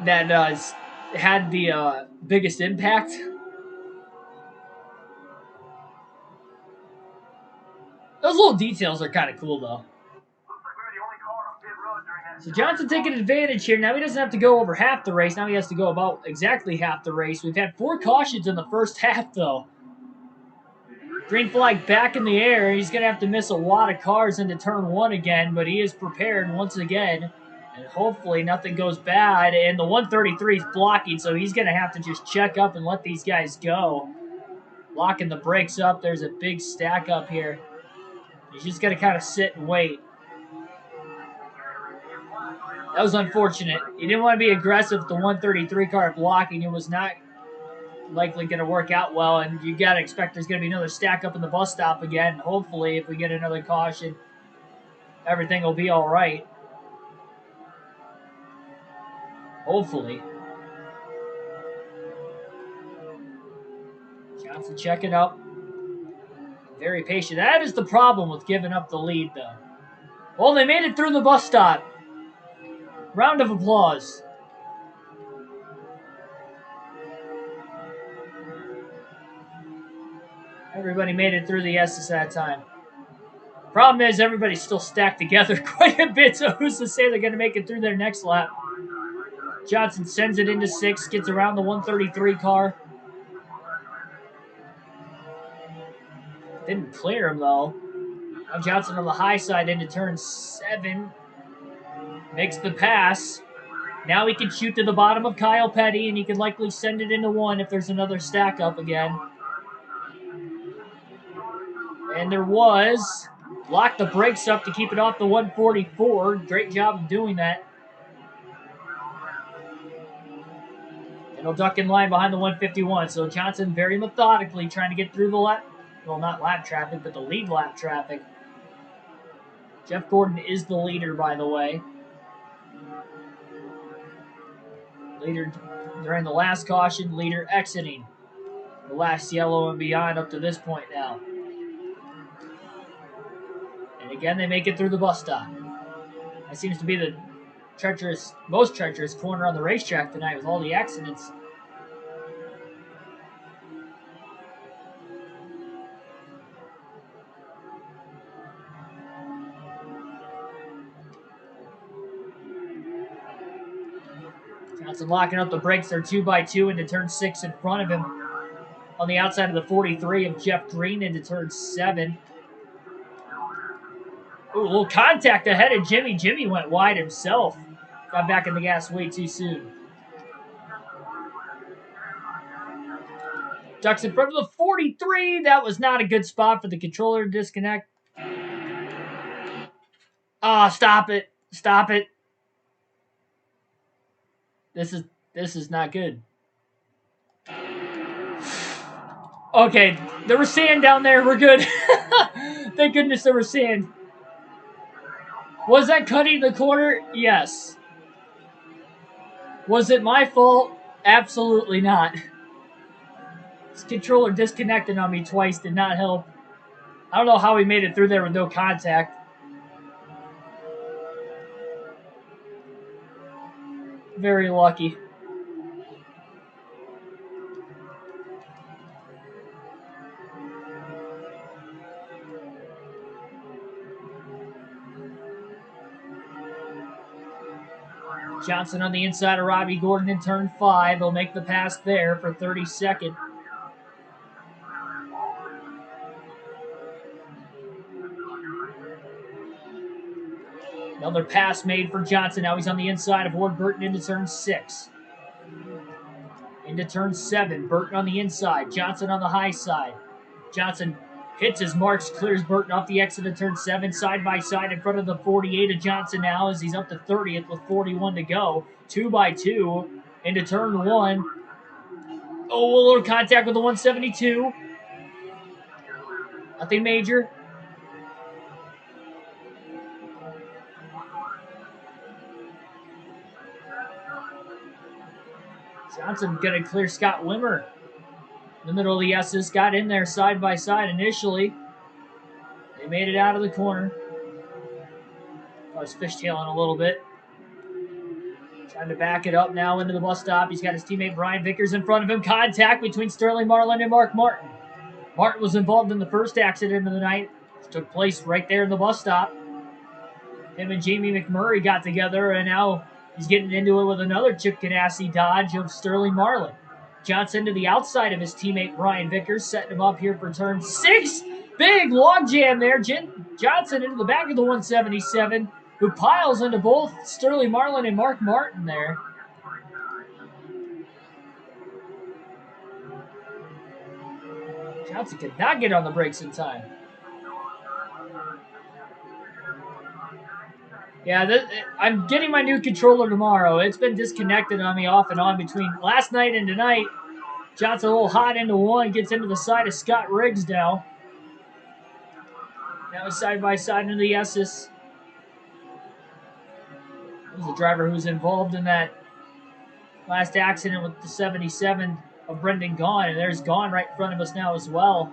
that had the biggest impact. Those little details are kind of cool though. So Johnson taking advantage here. Now he doesn't have to go over half the race. Now he has to go about exactly half the race. We've had 4 cautions in the first half, though. Green flag back in the air. He's going to have to miss a lot of cars into turn 1 again, but he is prepared once again. And hopefully nothing goes bad. And the 133 is blocking, so he's going to have to just check up and let these guys go. Locking the brakes up. There's a big stack up here. He's just going to kind of sit and wait. That was unfortunate. He didn't want to be aggressive with the 133 car blocking. It was not likely going to work out well, and you got to expect there's going to be another stack up in the bus stop again. Hopefully, if we get another caution, everything will be all right. Hopefully. Johnson checking up. Very patient. That is the problem with giving up the lead, though. Well, they made it through the bus stop. Round of applause. Everybody made it through the S's that time. Problem is, everybody's still stacked together quite a bit, so who's to say they're going to make it through their next lap? Johnson sends it into 6, gets around the 133 car. Didn't clear him, though. Now Johnson on the high side into turn 7. Makes the pass. Now he can shoot to the bottom of Kyle Petty, and he can likely send it into 1 if there's another stack up again. And there was. Locked the brakes up to keep it off the 144. Great job of doing that. And he'll duck in line behind the 151. So Johnson very methodically trying to get through the lap. Well, not lap traffic, but the lead lap traffic. Jeff Gordon is the leader, by the way. Leader during the last caution, leader exiting. The last yellow and beyond up to this point now. And again, they make it through the bus stop. That seems to be the most treacherous corner on the racetrack tonight with all the accidents. Johnson locking up the brakes. They're 2x2 into turn 6 in front of him. On the outside of the 43 of Jeff Green into turn 7. Ooh, a little contact ahead of Jimmy. Jimmy went wide himself. Got back in the gas way too soon. Ducks in front of the 43. That was not a good spot for the controller to disconnect. Ah, stop it. Stop it. This is not good. Okay, there was sand down there. We're good. Thank goodness there was sand. Was that cutting the corner? Yes. Was it my fault? Absolutely not. This controller disconnected on me twice. Did not help. I don't know how we made it through there with no contact. Very lucky. Johnson on the inside of Robbie Gordon in turn 5. He'll make the pass there for 32nd. Another pass made for Johnson. Now he's on the inside of Ward Burton into turn 6. Into turn 7. Burton on the inside. Johnson on the high side. Johnson hits his marks, clears Burton off the exit of turn 7, side by side in front of the 48 of Johnson now as he's up to 30th with 41 to go. 2 by 2 into turn 1. Oh, a little contact with the 172. Nothing major. Johnson going to clear Scott Wimmer. In the middle of the S's, got in there side by side initially. They made it out of the corner. I was fishtailing a little bit. Trying to back it up now into the bus stop. He's got his teammate Brian Vickers in front of him. Contact between Sterling Marlin and Mark Martin. Martin was involved in the first accident of the night. It took place right there in the bus stop. Him and Jamie McMurray got together, and now he's getting into it with another Chip Ganassi dodge of Sterling Marlin. Johnson to the outside of his teammate Brian Vickers, setting him up here for turn 6. Big log jam there. Johnson into the back of the 177, who piles into both Sterling Marlin and Mark Martin there. Johnson could not get on the brakes in time. Yeah, I'm getting my new controller tomorrow. It's been disconnected on me off and on between last night and tonight. Johnson a little hot into one, gets into the side of Scott Riggs now. Now he's side by side into the S's. There's the driver who's involved in that last accident with the 77 of Brendan Gaughan, and there's Gaughan right in front of us now as well.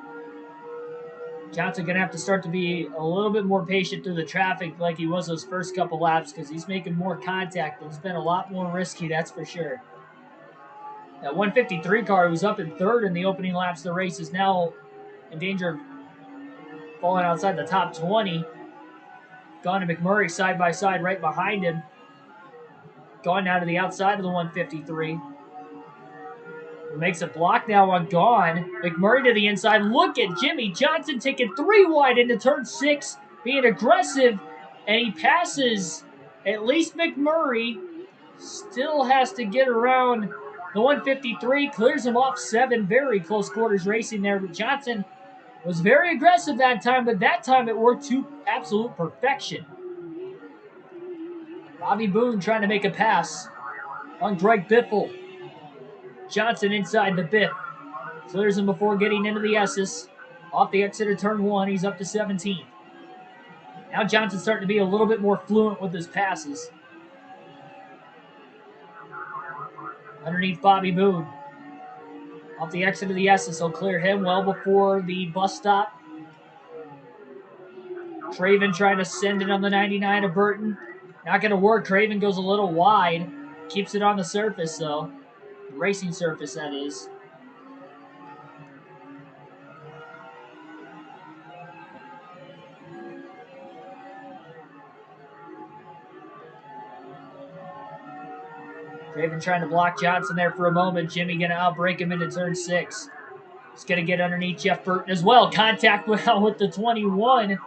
Johnson going to have to start to be a little bit more patient through the traffic like he was those first couple laps because he's making more contact. It's been a lot more risky, that's for sure. That 153 car who was up in third in the opening laps of the race is now in danger of falling outside the top 20. Gaughan and McMurray side by side right behind him. Gaughan now to the outside of the 153. He makes a block now on Gaughan. McMurray to the inside. Look at Jimmy Johnson taking 3 wide into turn 6, being aggressive, and he passes at least McMurray. Still has to get around the 153, clears him off 7. Very close quarters racing there, but Johnson was very aggressive that time, but that time it worked to absolute perfection. Bobby Boone trying to make a pass on Greg Biffle. Johnson inside the Biff. Clears him before getting into the S's. Off the exit of turn 1, he's up to 17. Now Johnson's starting to be a little bit more fluent with his passes. Underneath Bobby Boone. Off the exit of the S's, he'll clear him well before the bus stop. Craven trying to send it on the 99 of Burton. Not going to work. Craven goes a little wide. Keeps it on the surface, though. The racing surface, that is. Craven trying to block Johnson there for a moment. Jimmy going to outbreak him into turn 6. He's going to get underneath Jeff Burton as well. Contact with the 21.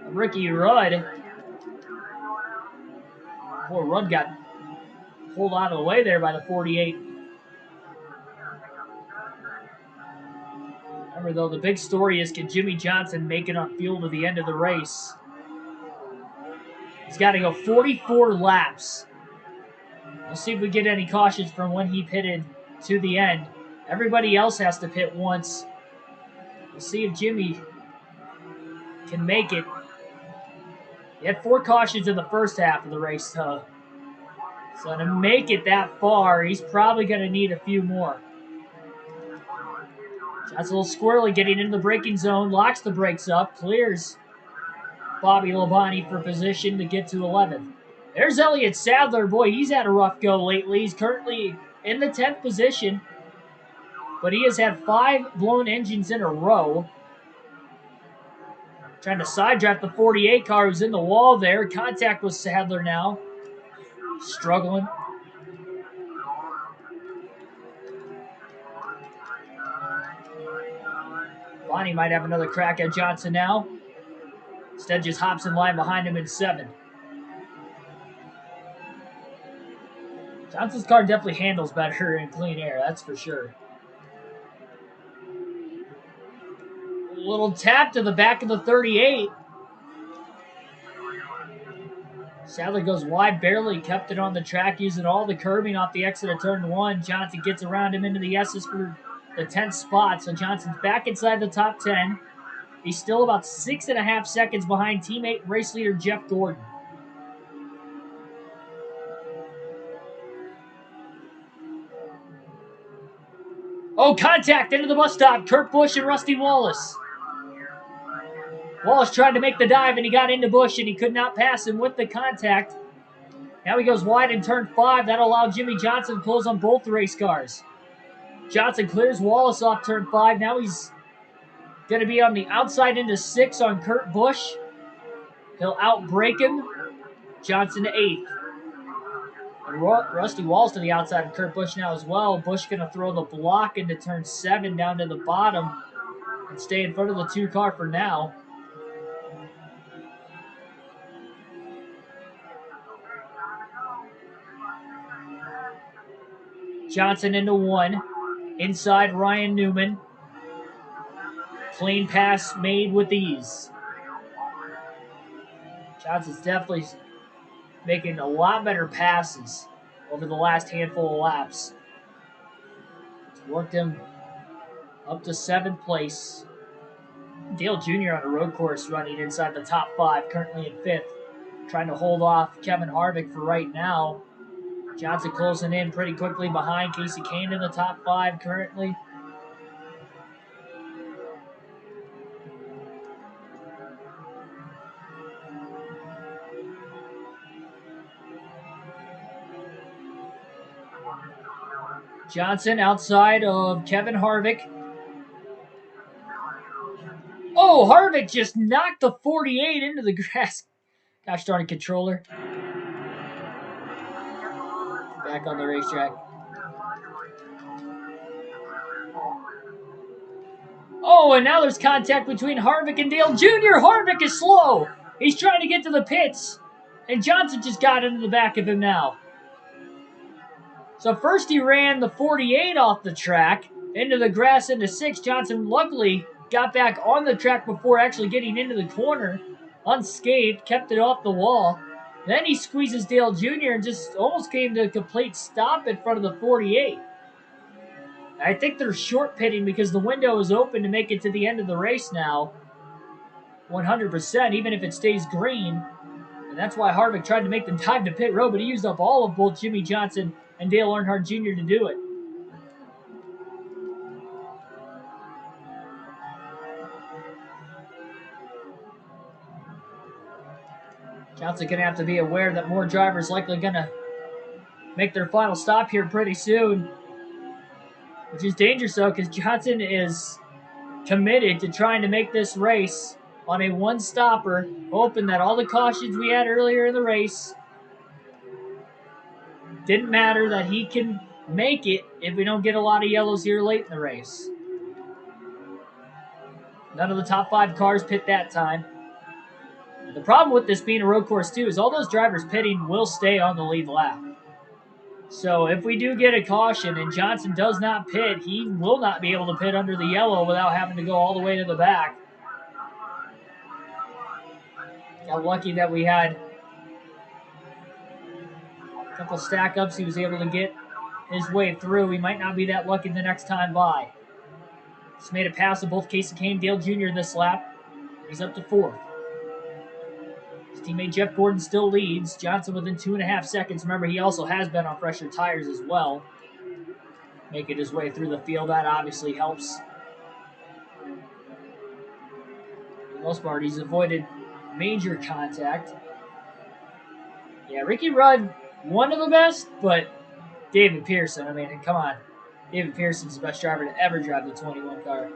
Ricky Rudd. Poor Rudd got pulled out of the way there by the 48. Remember, though, the big story is, can Jimmy Johnson make it on field to the end of the race? He's got to go 44 laps. We'll see if we get any cautions from when he pitted to the end. Everybody else has to pit once. We'll see if Jimmy can make it. He had 4 cautions in the first half of the race, so to make it that far, he's probably going to need a few more. That's a little squirrely getting into the braking zone, locks the brakes up, clears Bobby Labonte for position to get to 11th. There's Elliot Sadler. Boy, he's had a rough go lately. He's currently in the 10th position, but he has had 5 blown engines in a row. Trying to side draft the 48 car who's in the wall there. Contact with Sadler now. Struggling. Bonnie might have another crack at Johnson now. Instead just hops in line behind him in 7. Johnson's car definitely handles better in clean air, that's for sure. A little tap to the back of the 38. Sadler goes wide, barely kept it on the track, using all the curbing off the exit of turn 1. Johnson gets around him into the S's for the 10th spot, so Johnson's back inside the top 10. He's still about 6.5 seconds behind teammate and race leader Jeff Gordon. Oh, contact into the bus stop. Kurt Busch and Rusty Wallace. Wallace tried to make the dive, and he got into Busch, and he could not pass him with the contact. Now he goes wide in turn 5. That allowed Jimmy Johnson to close on both race cars. Johnson clears Wallace off turn 5. Now he's going to be on the outside into 6 on Kurt Busch. He'll outbrake him. Johnson to 8th. And Rusty Wallace to the outside of Kurt Busch now as well. Busch going to throw the block into turn 7 down to the bottom and stay in front of the 2 car for now. Johnson into 1. Inside Ryan Newman. Clean pass made with ease. Johnson's definitely making a lot better passes over the last handful of laps. It's worked him up to 7th place. Dale Jr. on a road course running inside the top 5, currently in 5th. Trying to hold off Kevin Harvick for right now. Johnson closing in pretty quickly behind Casey Kane in the top 5 currently. Johnson outside of Kevin Harvick. Oh, Harvick just knocked the 48 into the grass. Gosh darn it, controller. Back on the racetrack. Oh, and now there's contact between Harvick and Dale Jr. Harvick is slow. He's trying to get to the pits. And Johnson just got into the back of him now. So first he ran the 48 off the track into the grass into 6. Johnson luckily got back on the track before actually getting into the corner. Unscathed, kept it off the wall. Then he squeezes Dale Jr. and just almost came to a complete stop in front of the 48. I think they're short pitting because the window is open to make it to the end of the race now. 100%, even if it stays green. And that's why Harvick tried to make the dive to pit road, but he used up all of both Jimmy Johnson and Dale Earnhardt Jr. to do it. Johnson going to have to be aware that more drivers likely going to make their final stop here pretty soon. Which is dangerous, though, because Johnson is committed to trying to make this race on a one-stopper, hoping that all the cautions we had earlier in the race didn't matter, that he can make it if we don't get a lot of yellows here late in the race. None of the top 5 cars pit that time. The problem with this being a road course, too, is all those drivers pitting will stay on the lead lap. So if we do get a caution and Johnson does not pit, he will not be able to pit under the yellow without having to go all the way to the back. Got lucky that we had a couple stack-ups he was able to get his way through. He might not be that lucky the next time by. Just made a pass to both Casey Kane and Dale Jr. this lap. He's up to 4th. His teammate Jeff Gordon still leads. Johnson within 2.5 seconds. Remember, he also has been on fresher tires as well. Making his way through the field. That obviously helps. For the most part, he's avoided major contact. Yeah, Ricky Rudd, one of the best, but David Pearson, I mean, come on. David Pearson's the best driver to ever drive the 21 car.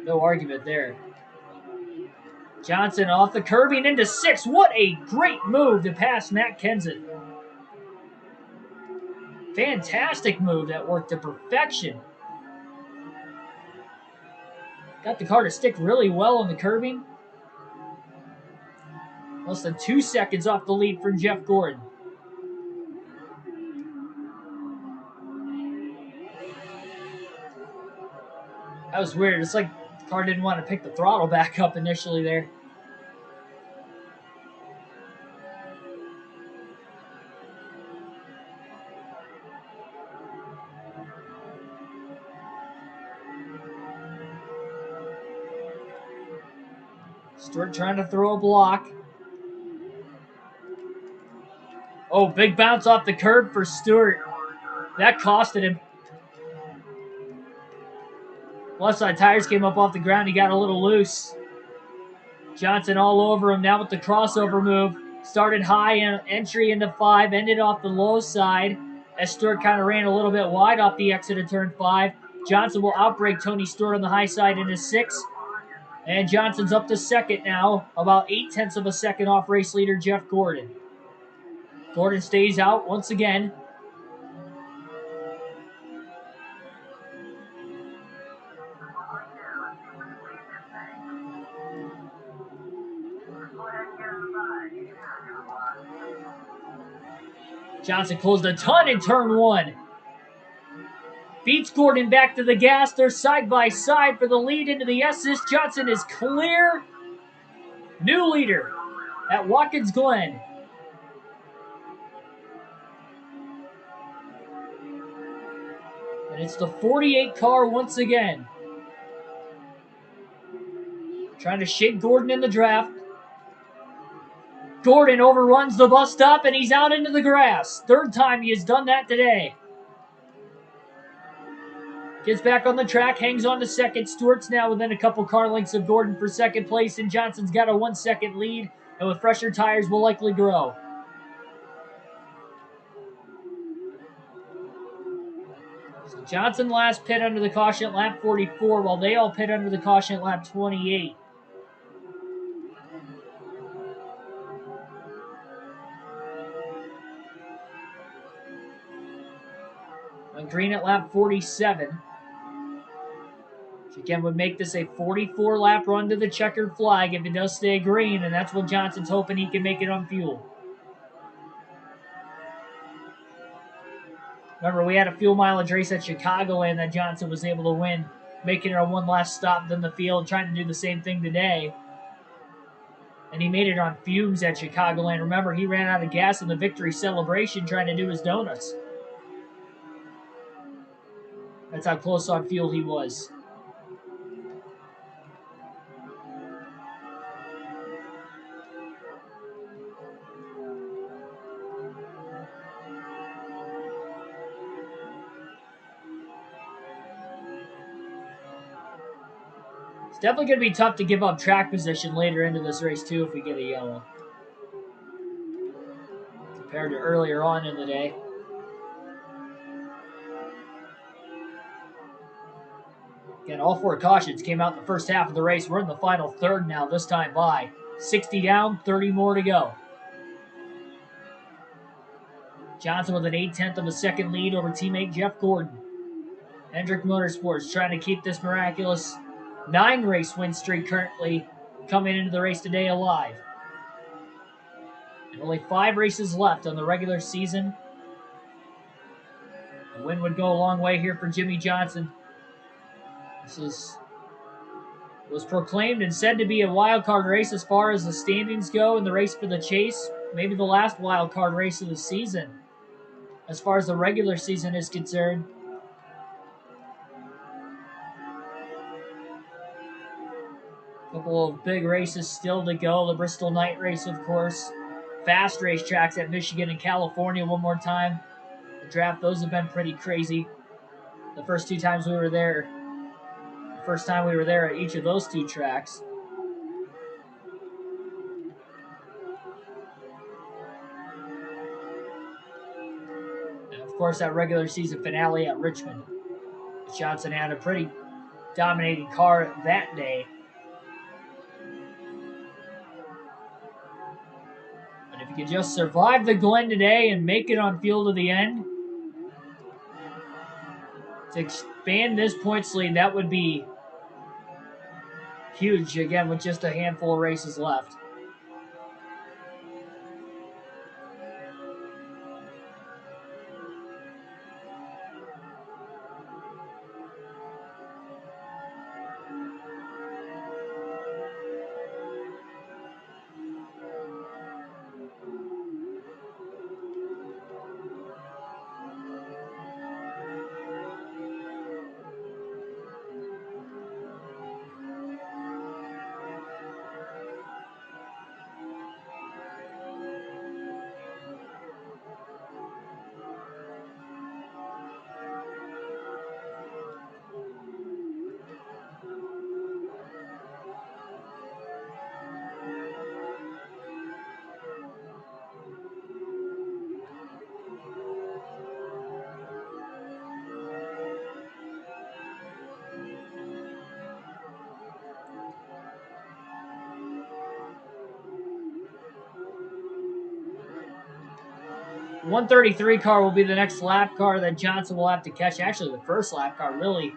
No argument there. Johnson off the curbing into 6th. What a great move to pass Matt Kenseth. Fantastic move that worked to perfection. Got the car to stick really well on the curbing. Less than 2 seconds off the lead from Jeff Gordon. That was weird. It's like the car didn't want to pick the throttle back up initially there. Stewart trying to throw a block. Oh, big bounce off the curb for Stewart. That costed him. Left side tires came up off the ground. He got a little loose. Johnson all over him now with the crossover move. Started high in entry into 5. Ended off the low side as Stewart kind of ran a little bit wide off the exit of turn 5. Johnson will outbrake Tony Stewart on the high side into 6. And Johnson's up to 2nd now. About 0.8 of a second off race leader Jeff Gordon. Gordon stays out once again. Johnson closed a ton in turn 1. Beats Gordon back to the gas. They're side by side for the lead into the S's. Johnson is clear. New leader at Watkins Glen. And it's the 48 car once again. Trying to shake Gordon in the draft. Gordon overruns the bus stop and he's out into the grass. 3rd time he has done that today. Gets back on the track, hangs on to 2nd. Stewart's now within a couple car lengths of Gordon for 2nd place, and Johnson's got a 1-second lead, and with fresher tires will likely grow. So Johnson last pit under the caution at lap 44, while they all pit under the caution at lap 28. Went green at lap 47. Which again would make this a 44-lap run to the checkered flag if it does stay green, and that's what Johnson's hoping he can make it on fuel. Remember, we had a fuel mileage race at Chicagoland that Johnson was able to win, making it on one last stop in the field, trying to do the same thing today. And he made it on fumes at Chicagoland. Remember, he ran out of gas in the victory celebration trying to do his donuts. That's how close on fuel he was. It's definitely going to be tough to give up track position later into this race, too, if we get a yellow. Compared to earlier on in the day. Again, all 4 cautions came out in the first half of the race. We're in the final third now, this time by. 60 down, 30 more to go. Johnson with an 0.8 of a second lead over teammate Jeff Gordon. Hendrick Motorsports trying to keep this miraculous 9-race win streak currently coming into the race today alive. And only 5 races left on the regular season. A win would go a long way here for Jimmy Johnson. This was proclaimed and said to be a wild card race as far as the standings go in the race for the chase. Maybe the last wild card race of the season. as far as the regular season is concerned. A couple of big races still to go. The Bristol Night Race, of course. Fast race tracks at Michigan and California one more time. The draft, those have been pretty crazy. The first two times we were there, the first time we were there at each of those two tracks. And of course, that regular season finale at Richmond. Johnson had a pretty dominating car that day. But if you could just survive the Glen today and make it on field to the end, to expand this points lead, that would be huge, again, with just a handful of races left. The 133 car will be the next lap car that Johnson will have to catch. Actually, the first lap car, really,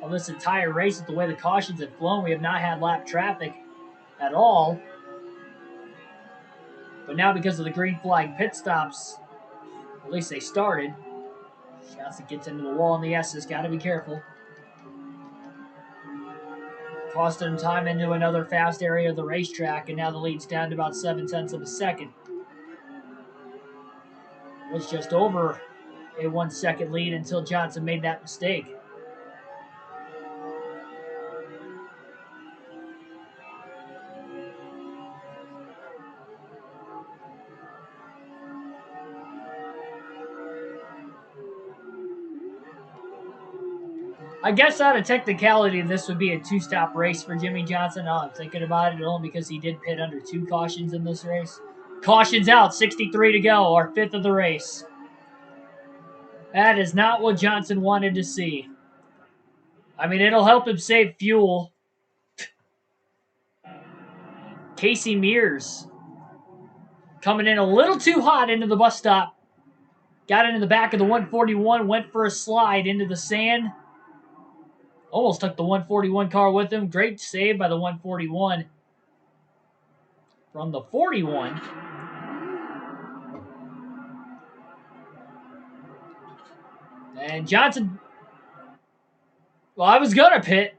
of this entire race. With the way the cautions have flown, we have not had lap traffic at all. But now, because of the green flag pit stops, at least they started. Johnson gets into the wall on the S's. Got to be careful. Costing him time into another fast area of the racetrack, and now the lead's down to about 0.7 of a second. It was just over a 1 second lead until Johnson made that mistake. I guess out of technicality, this would be a two-stop race for Jimmie Johnson. Now I'm thinking about it, only because he did pit under 2 cautions in this race. Cautions out, 63 to go, our 5th of the race. That is not what Johnson wanted to see. I mean, it'll help him save fuel. Casey Mears coming in a little too hot into the bus stop. Got into the back of the 141, went for a slide into the sand. Almost took the 141 car with him. Great save by the 141. From the 41. And Johnson... Well, I was going to pit.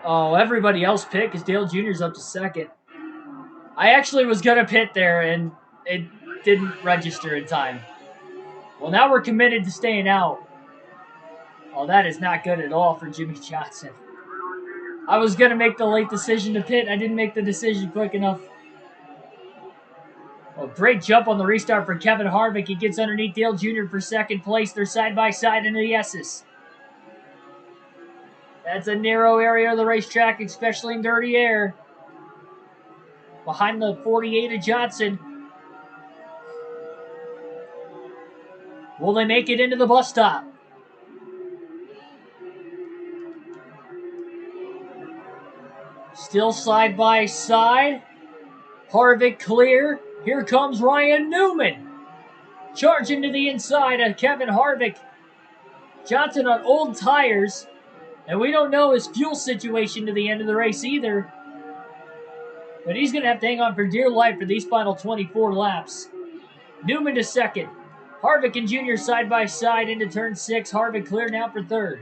Oh, everybody else pit because Dale Jr.'s up to second. I actually was going to pit there, and it didn't register in time. Well, now we're committed to staying out. Oh, that is not good at all for Jimmie Johnson. I was going to make the late decision to pit. I didn't make the decision quick enough. Oh, great jump on the restart for Kevin Harvick. He gets underneath Dale Jr. for second place. They're side by side into the S's. That's a narrow area of the racetrack, especially in dirty air. Behind the 48 of Johnson. Will they make it into the bus stop? Still side by side. Harvick clear. Here comes Ryan Newman. Charging to the inside of Kevin Harvick. Johnson on old tires. And we don't know his fuel situation to the end of the race either. But he's going to have to hang on for dear life for these final 24 laps. Newman to second. Harvick and Jr. side by side into turn 6. Harvick clear now for third.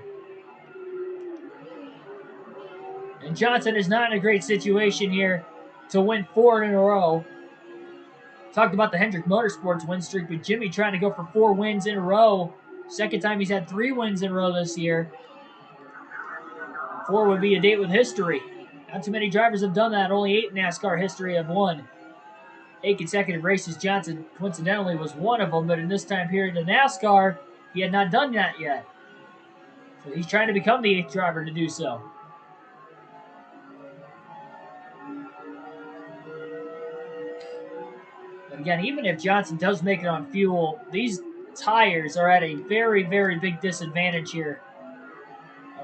And Johnson is not in a great situation here to win 4 in a row. Talked about the Hendrick Motorsports win streak with Jimmy trying to go for 4 wins in a row. Second time he's had 3 wins in a row this year. 4 would be a date with history. Not too many drivers have done that. Only 8 in NASCAR history have won 8 consecutive races. Johnson, coincidentally, was one of them, but in this time period in NASCAR, he had not done that yet. So he's trying to become the 8th driver to do so. But again, even if Johnson does make it on fuel, these tires are at a very, very big disadvantage here.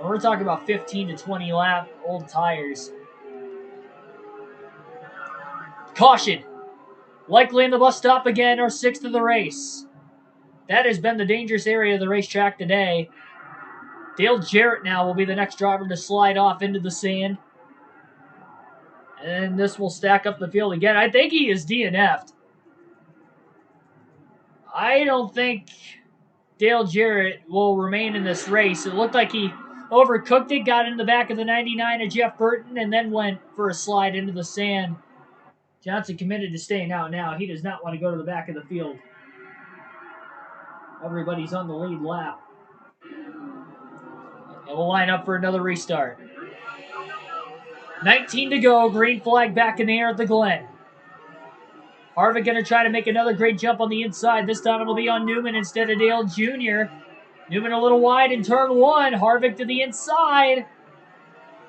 We're talking about 15 to 20 lap old tires. Caution! Likely in the bus stop again, our 6th of the race. That has been the dangerous area of the racetrack today. Dale Jarrett now will be the next driver to slide off into the sand. And this will stack up the field again. I think he is DNF'd. I don't think Dale Jarrett will remain in this race. It looked like he overcooked it, got in the back of the 99 of Jeff Burton, and then went for a slide into the sand. Johnson committed to staying out now. He does not want to go to the back of the field. Everybody's on the lead lap. And we'll line up for another restart. 19 to go. Green flag back in the air at the Glen. Harvick going to try to make another great jump on the inside. This time it'll be on Newman instead of Dale Jr. Newman a little wide in turn 1. Harvick to the inside.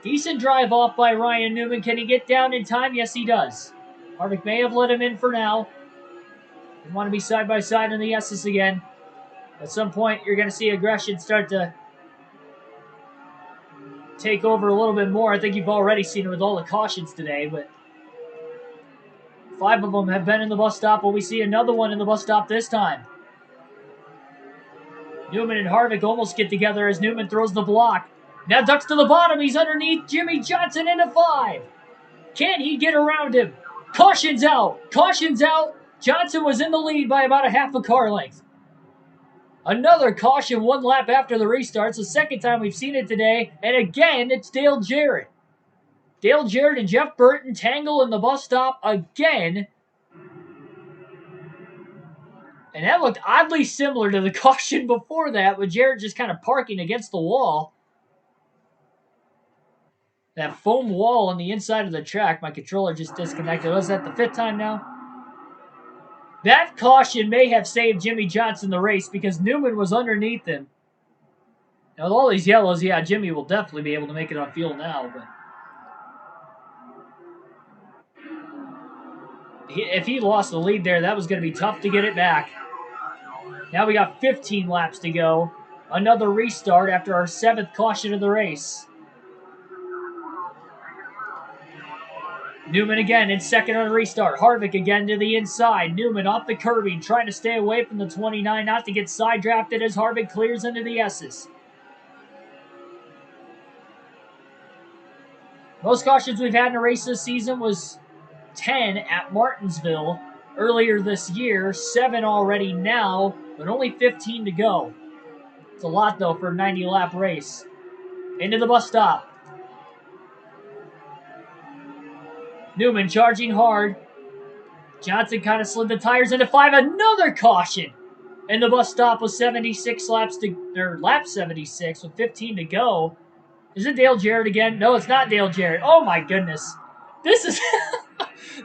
Decent drive off by Ryan Newman. Can he get down in time? Yes, he does. Harvick may have let him in for now. They want to be side by side in the S's again. At some point, you're going to see aggression start to take over a little bit more. I think you've already seen it with all the cautions today, but 5 of them have been in the bus stop. Will we see another one in the bus stop this time? Newman and Harvick almost get together as Newman throws the block. Now ducks to the bottom. He's underneath Jimmy Johnson into 5. Can he get around him? Caution's out. Caution's out. Johnson was in the lead by about a half a car length. Another caution 1 lap after the restart. It's the second time we've seen it today. And again, it's Dale Jarrett. Dale Jarrett and Jeff Burton tangle in the bus stop again. And that looked oddly similar to the caution before that, with Jarrett just kind of parking against the wall. That foam wall on the inside of the track. My controller just disconnected. Was that the 5th time now? That caution may have saved Jimmy Johnson the race because Newman was underneath him. Now with all these yellows, yeah, Jimmy will definitely be able to make it on fuel now. But if he lost the lead there, that was going to be tough to get it back. Now we got 15 laps to go. Another restart after our 7th caution of the race. Newman again in second on the restart. Harvick again to the inside. Newman off the curbing, trying to stay away from the 29, not to get side drafted as Harvick clears into the S's. Most cautions we've had in a race this season was 10 at Martinsville earlier this year. 7 already now, but only 15 to go. It's a lot, though, for a 90-lap race. Into the bus stop. Newman charging hard. Johnson kind of slid the tires into 5. Another caution. And the bus stop with 76 laps to, or lap 76 with 15 to go. Is it Dale Jarrett again? No, it's not Dale Jarrett. Oh my goodness. This is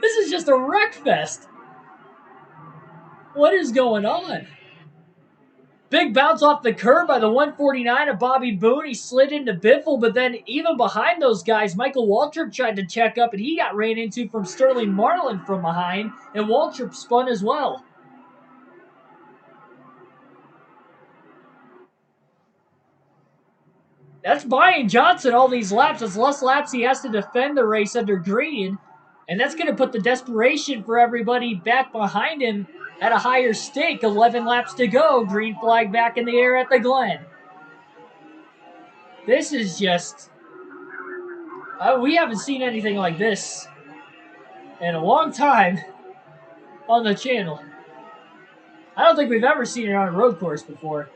this is just a wreck fest. What is going on? Big bounce off the curb by the 149 of Bobby Boone. He slid into Biffle, but then even behind those guys, Michael Waltrip tried to check up, and he got ran into from Sterling Marlin from behind, and Waltrip spun as well. That's buying Johnson all these laps. It's less laps he has to defend the race under green, and that's going to put the desperation for everybody back behind him at a higher stake. 11 laps to go. Green flag back in the air at the Glen. This is just... we haven't seen anything like this in a long time on the channel. I don't think we've ever seen it on a road course before.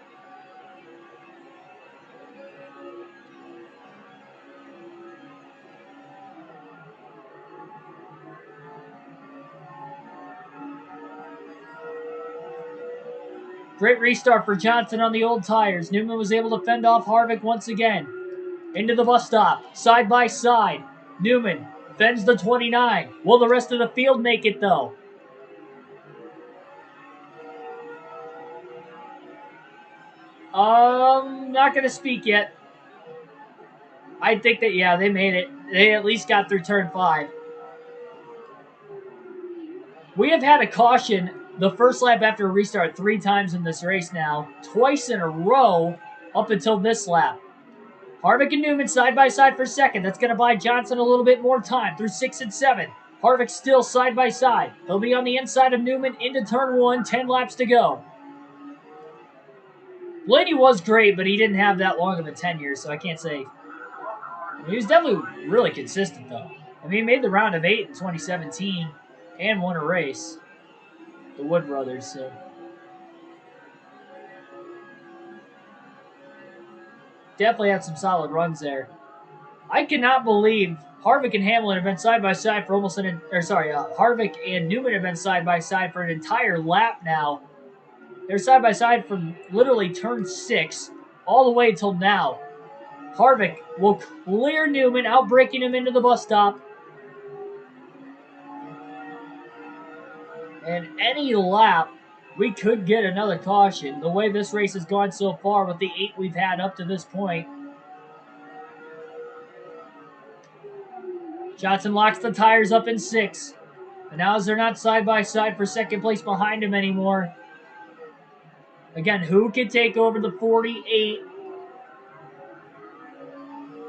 Great restart for Johnson on the old tires. Newman was able to fend off Harvick once again. Into the bus stop, side by side. Newman fends the 29. Will the rest of the field make it, though? Not going to speak yet. I think that, yeah, they made it. They at least got through turn 5. We have had a caution the first lap after a restart 3 times in this race now. Twice in a row up until this lap. Harvick and Newman side by side for second. That's going to buy Johnson a little bit more time through 6 and 7. Harvick still side by side. He'll be on the inside of Newman into turn 1, 10 laps to go. Blaney was great, but he didn't have that long of a tenure, so I can't say. He was definitely really consistent, though. I mean, he made the round of 8 in 2017 and won a race. The Wood brothers, so. Definitely had some solid runs there. I cannot believe Harvick and Hamlin have been side by side for almost Harvick and Newman have been side by side for an entire lap now. They're side by side from literally turn 6 all the way till now. Harvick will clear Newman, outbraking him into the bus stop. And any lap, we could get another caution. The way this race has gone so far with the 8 we've had up to this point. Johnson locks the tires up in 6. And now as they're not side by side for second place behind him anymore. Again, who can take over the 48?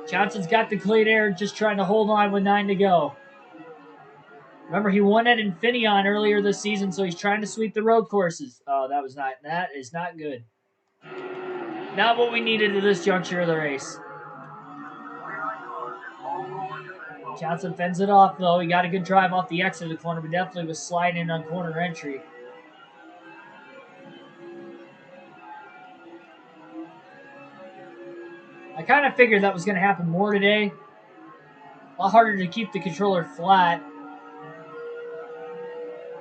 Johnson's got the clean air, just trying to hold on with 9 to go. Remember, he won at Infineon earlier this season, so he's trying to sweep the road courses. Oh, that is not good. Not what we needed at this juncture of the race. Johnson fends it off, though. He got a good drive off the exit of the corner, but definitely was sliding on corner entry. I kind of figured that was going to happen more today. A lot harder to keep the controller flat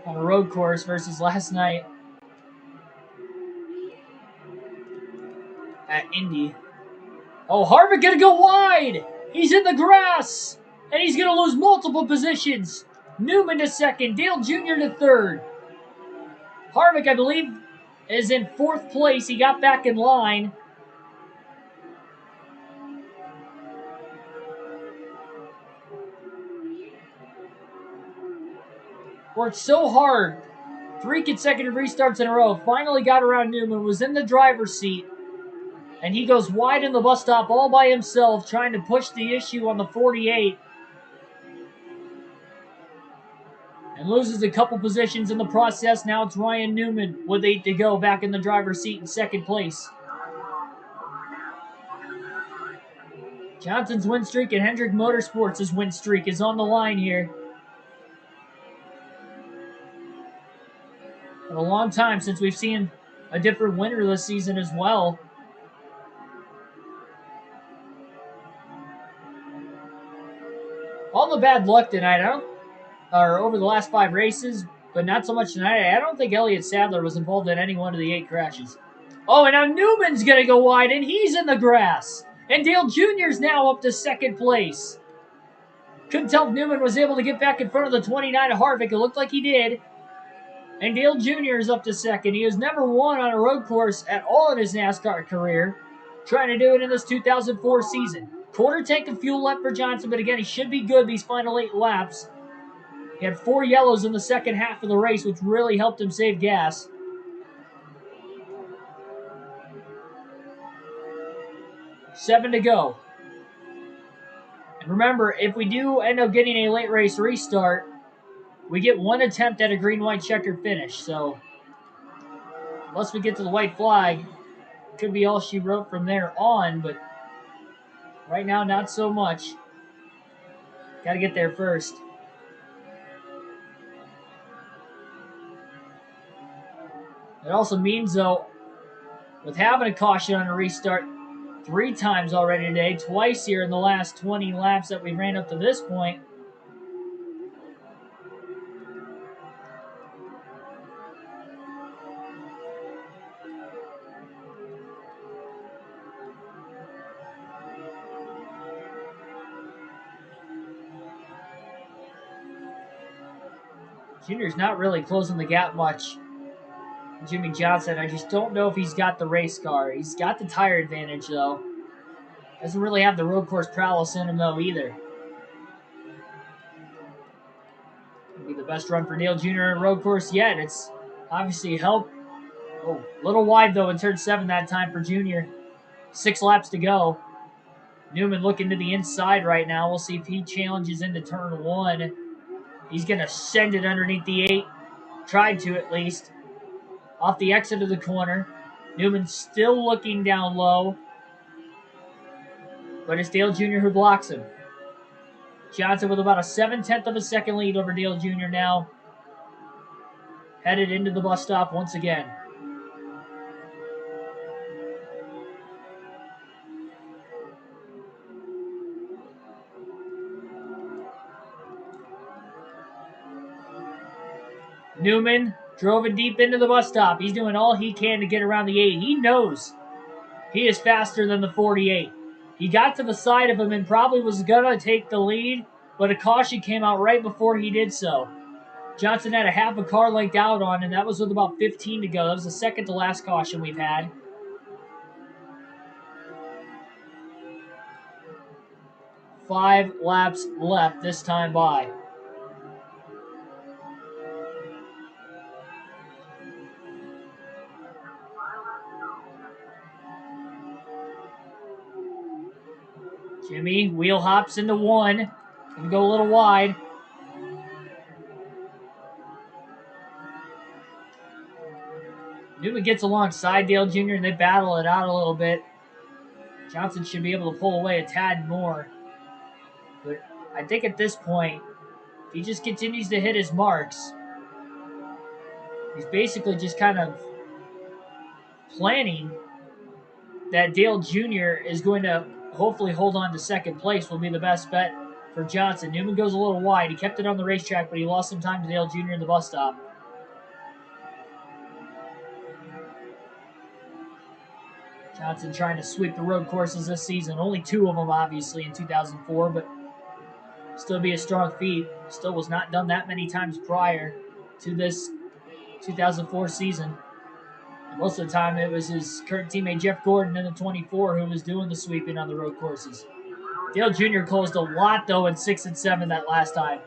on a road course versus last night at Indy. Oh, Harvick going to go wide! He's in the grass! And he's going to lose multiple positions. Newman to second, Dale Jr. to third. Harvick, I believe, is in 4th place. He got back in line. Worked so hard. 3 consecutive restarts in a row. Finally got around Newman. Was in the driver's seat. And he goes wide in the bus stop all by himself, trying to push the issue on the 48. And loses a couple positions in the process. Now it's Ryan Newman with 8 to go, back in the driver's seat in 2nd place. Johnson's win streak and Hendrick Motorsports' win streak is on the line here. Been a long time since we've seen a different winner this season as well. All the bad luck tonight, or over the last 5 races, but not so much tonight. I don't think Elliot Sadler was involved in any one of the 8 crashes. Oh, and now Newman's going to go wide, and he's in the grass. And Dale Jr.'s now up to 2nd place. Couldn't tell if Newman was able to get back in front of the 29 of Harvick. It looked like he did. And Dale Jr. is up to 2nd. He has never won on a road course at all in his NASCAR career. Trying to do it in this 2004 season. Quarter tank of fuel left for Johnson, but again, he should be good these final 8 laps. He had 4 yellows in the second half of the race, which really helped him save gas. Seven to go. And remember, if we do end up getting a late race restart, we get 1 attempt at a green-white checkered finish. So, unless we get to the white flag, could be all she wrote from there on, but right now, not so much. Got to get there first. It also means, though, with having a caution on a restart 3 times already today, twice here in the last 20 laps that we ran up to this point, Junior's not really closing the gap much. Jimmy Johnson, I just don't know if he's got the race car. He's got the tire advantage, though. Doesn't really have the road course prowess in him, though, either. Be the best run for Dale Jr. in road course yet. It's obviously helped. Oh, a little wide, though, in turn 7 that time for Jr. 6 laps to go. Newman looking to the inside right now. We'll see if he challenges into turn 1. He's going to send it underneath the 8. Tried to, at least. Off the exit of the corner. Newman still looking down low. But it's Dale Jr. who blocks him. Johnson with about a 7/10 of a second lead over Dale Jr. now. Headed into the bus stop once again. Newman drove it deep into the bus stop. He's doing all he can to get around the 8. He knows he is faster than the 48. He got to the side of him and probably was going to take the lead, but a caution came out right before he did so. Johnson had a half a car length out on, and that was with about 15 to go. That was the second to last caution we've had. Five laps left this time by. Jimmy wheel hops into 1. Gonna go a little wide. Newman gets alongside Dale Jr. and they battle it out a little bit. Johnson should be able to pull away a tad more. But I think at this point, if he just continues to hit his marks, he's basically just kind of planning that Dale Jr. is going to hopefully hold on to second place will be the best bet for Johnson. Newman goes a little wide. He kept it on the racetrack, but he lost some time to Dale Jr. in the bus stop. Johnson trying to sweep the road courses this season. Only 2 of them, obviously, in 2004, but still be a strong feat. Still was not done that many times prior to this 2004 season. Most of the time, it was his current teammate Jeff Gordon in the 24 who was doing the sweeping on the road courses. Dale Jr. closed a lot, though, in 6 and 7 that last time.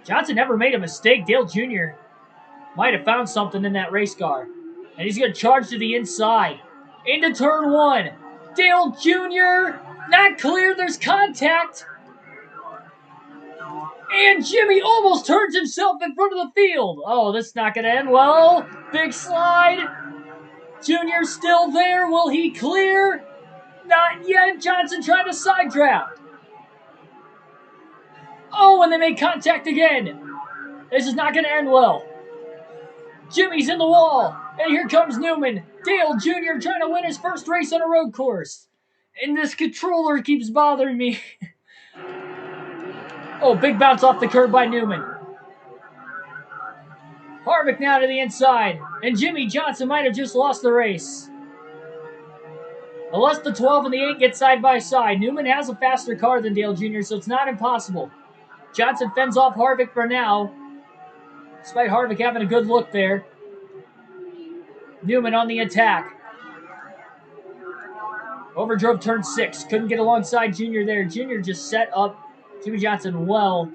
Johnson never made a mistake. Dale Jr. might have found something in that race car. And he's going to charge to the inside. Into turn 1. Dale Jr. not clear. There's contact. And Jimmy almost turns himself in front of the field. Oh, this is not going to end well. Big slide. Jr. still there. Will he clear? Not yet. Johnson trying to side draft. Oh, and they make contact again. This is not going to end well. Jimmy's in the wall. And here comes Newman. Dale Jr. trying to win his first race on a road course. And this controller keeps bothering me. Oh, big bounce off the curb by Newman. Harvick now to the inside. And Jimmy Johnson might have just lost the race. Unless the 12 and the 8 get side by side. Newman has a faster car than Dale Jr., so it's not impossible. Johnson fends off Harvick for now. Despite Harvick having a good look there. Newman on the attack. Overdrove turn 6. Couldn't get alongside Jr. there. Jr. just set up Jimmy Johnson well.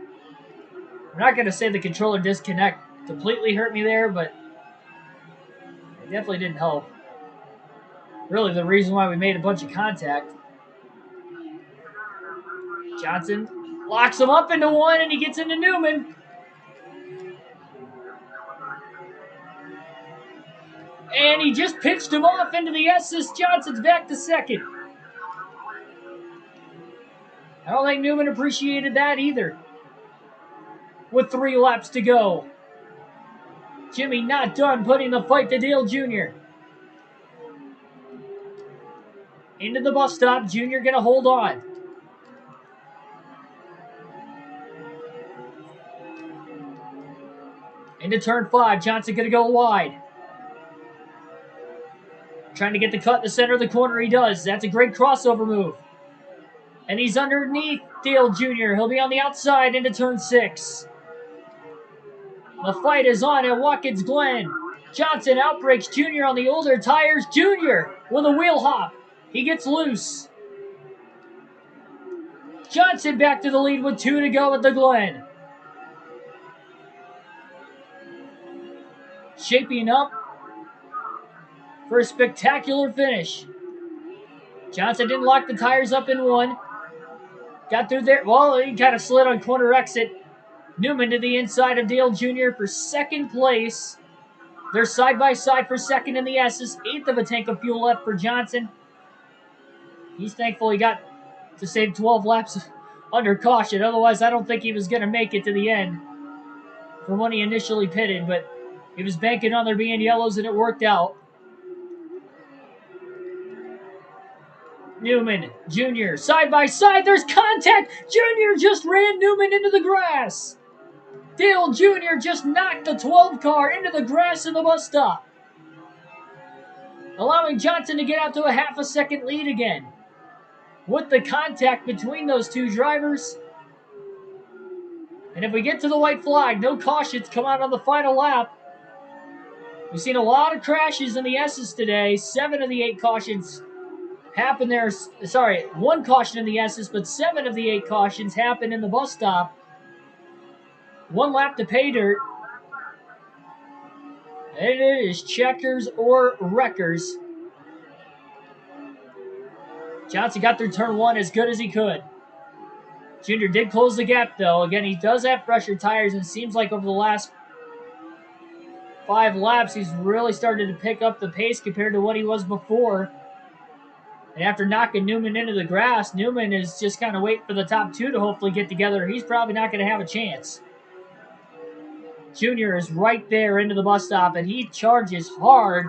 I'm not going to say the controller disconnect completely hurt me there, but it definitely didn't help. Really the reason why we made a bunch of contact. Johnson locks him up into 1 and he gets into Newman. And he just pitched him off into the S's. Johnson's back to second. I don't think Newman appreciated that either. With 3 laps to go. Jimmy not done putting the fight to Dale Jr. Into the bus stop. Jr. going to hold on. Into turn 5. Johnson going to go wide. Trying to get the cut in the center of the corner. He does. That's a great crossover move. And he's underneath Dale Jr., he'll be on the outside into turn 6. The fight is on at Watkins Glen. Johnson outbreaks Jr. on the older tires. Jr. with a wheel hop. He gets loose. Johnson back to the lead with 2 to go at the Glen. Shaping up for a spectacular finish. Johnson didn't lock the tires up in 1. Got through there. Well, he kind of slid on corner exit. Newman to the inside of Dale Jr. for second place. They're side by side for second in the S's. 1/8 of a tank of fuel left for Johnson. He's thankful he got to save 12 laps under caution. Otherwise, I don't think he was going to make it to the end from when he initially pitted. But he was banking on there being yellows, and it worked out. Newman, Jr., side by side. There's contact. Jr. just ran Newman into the grass. Dale Jr. just knocked the 12 car into the grass in the bus stop, allowing Johnson to get out to a half a second lead again. With the contact between those two drivers. And if we get to the white flag, no cautions come out on the final lap. We've seen a lot of crashes in the S's today. 7 of the 8 cautions happen there. Sorry, 1 caution in the S's, but 7 of the 8 cautions happen in the bus stop. 1 lap to pay dirt. And it is checkers or wreckers. Johnson got through turn 1 as good as he could. Junior did close the gap, though. Again, he does have fresher tires, and it seems like over the last 5 laps, he's really started to pick up the pace compared to what he was before. And after knocking Newman into the grass, Newman is just kind of waiting for the top 2 to hopefully get together. He's probably not going to have a chance. Junior is right there into the bus stop, and he charges hard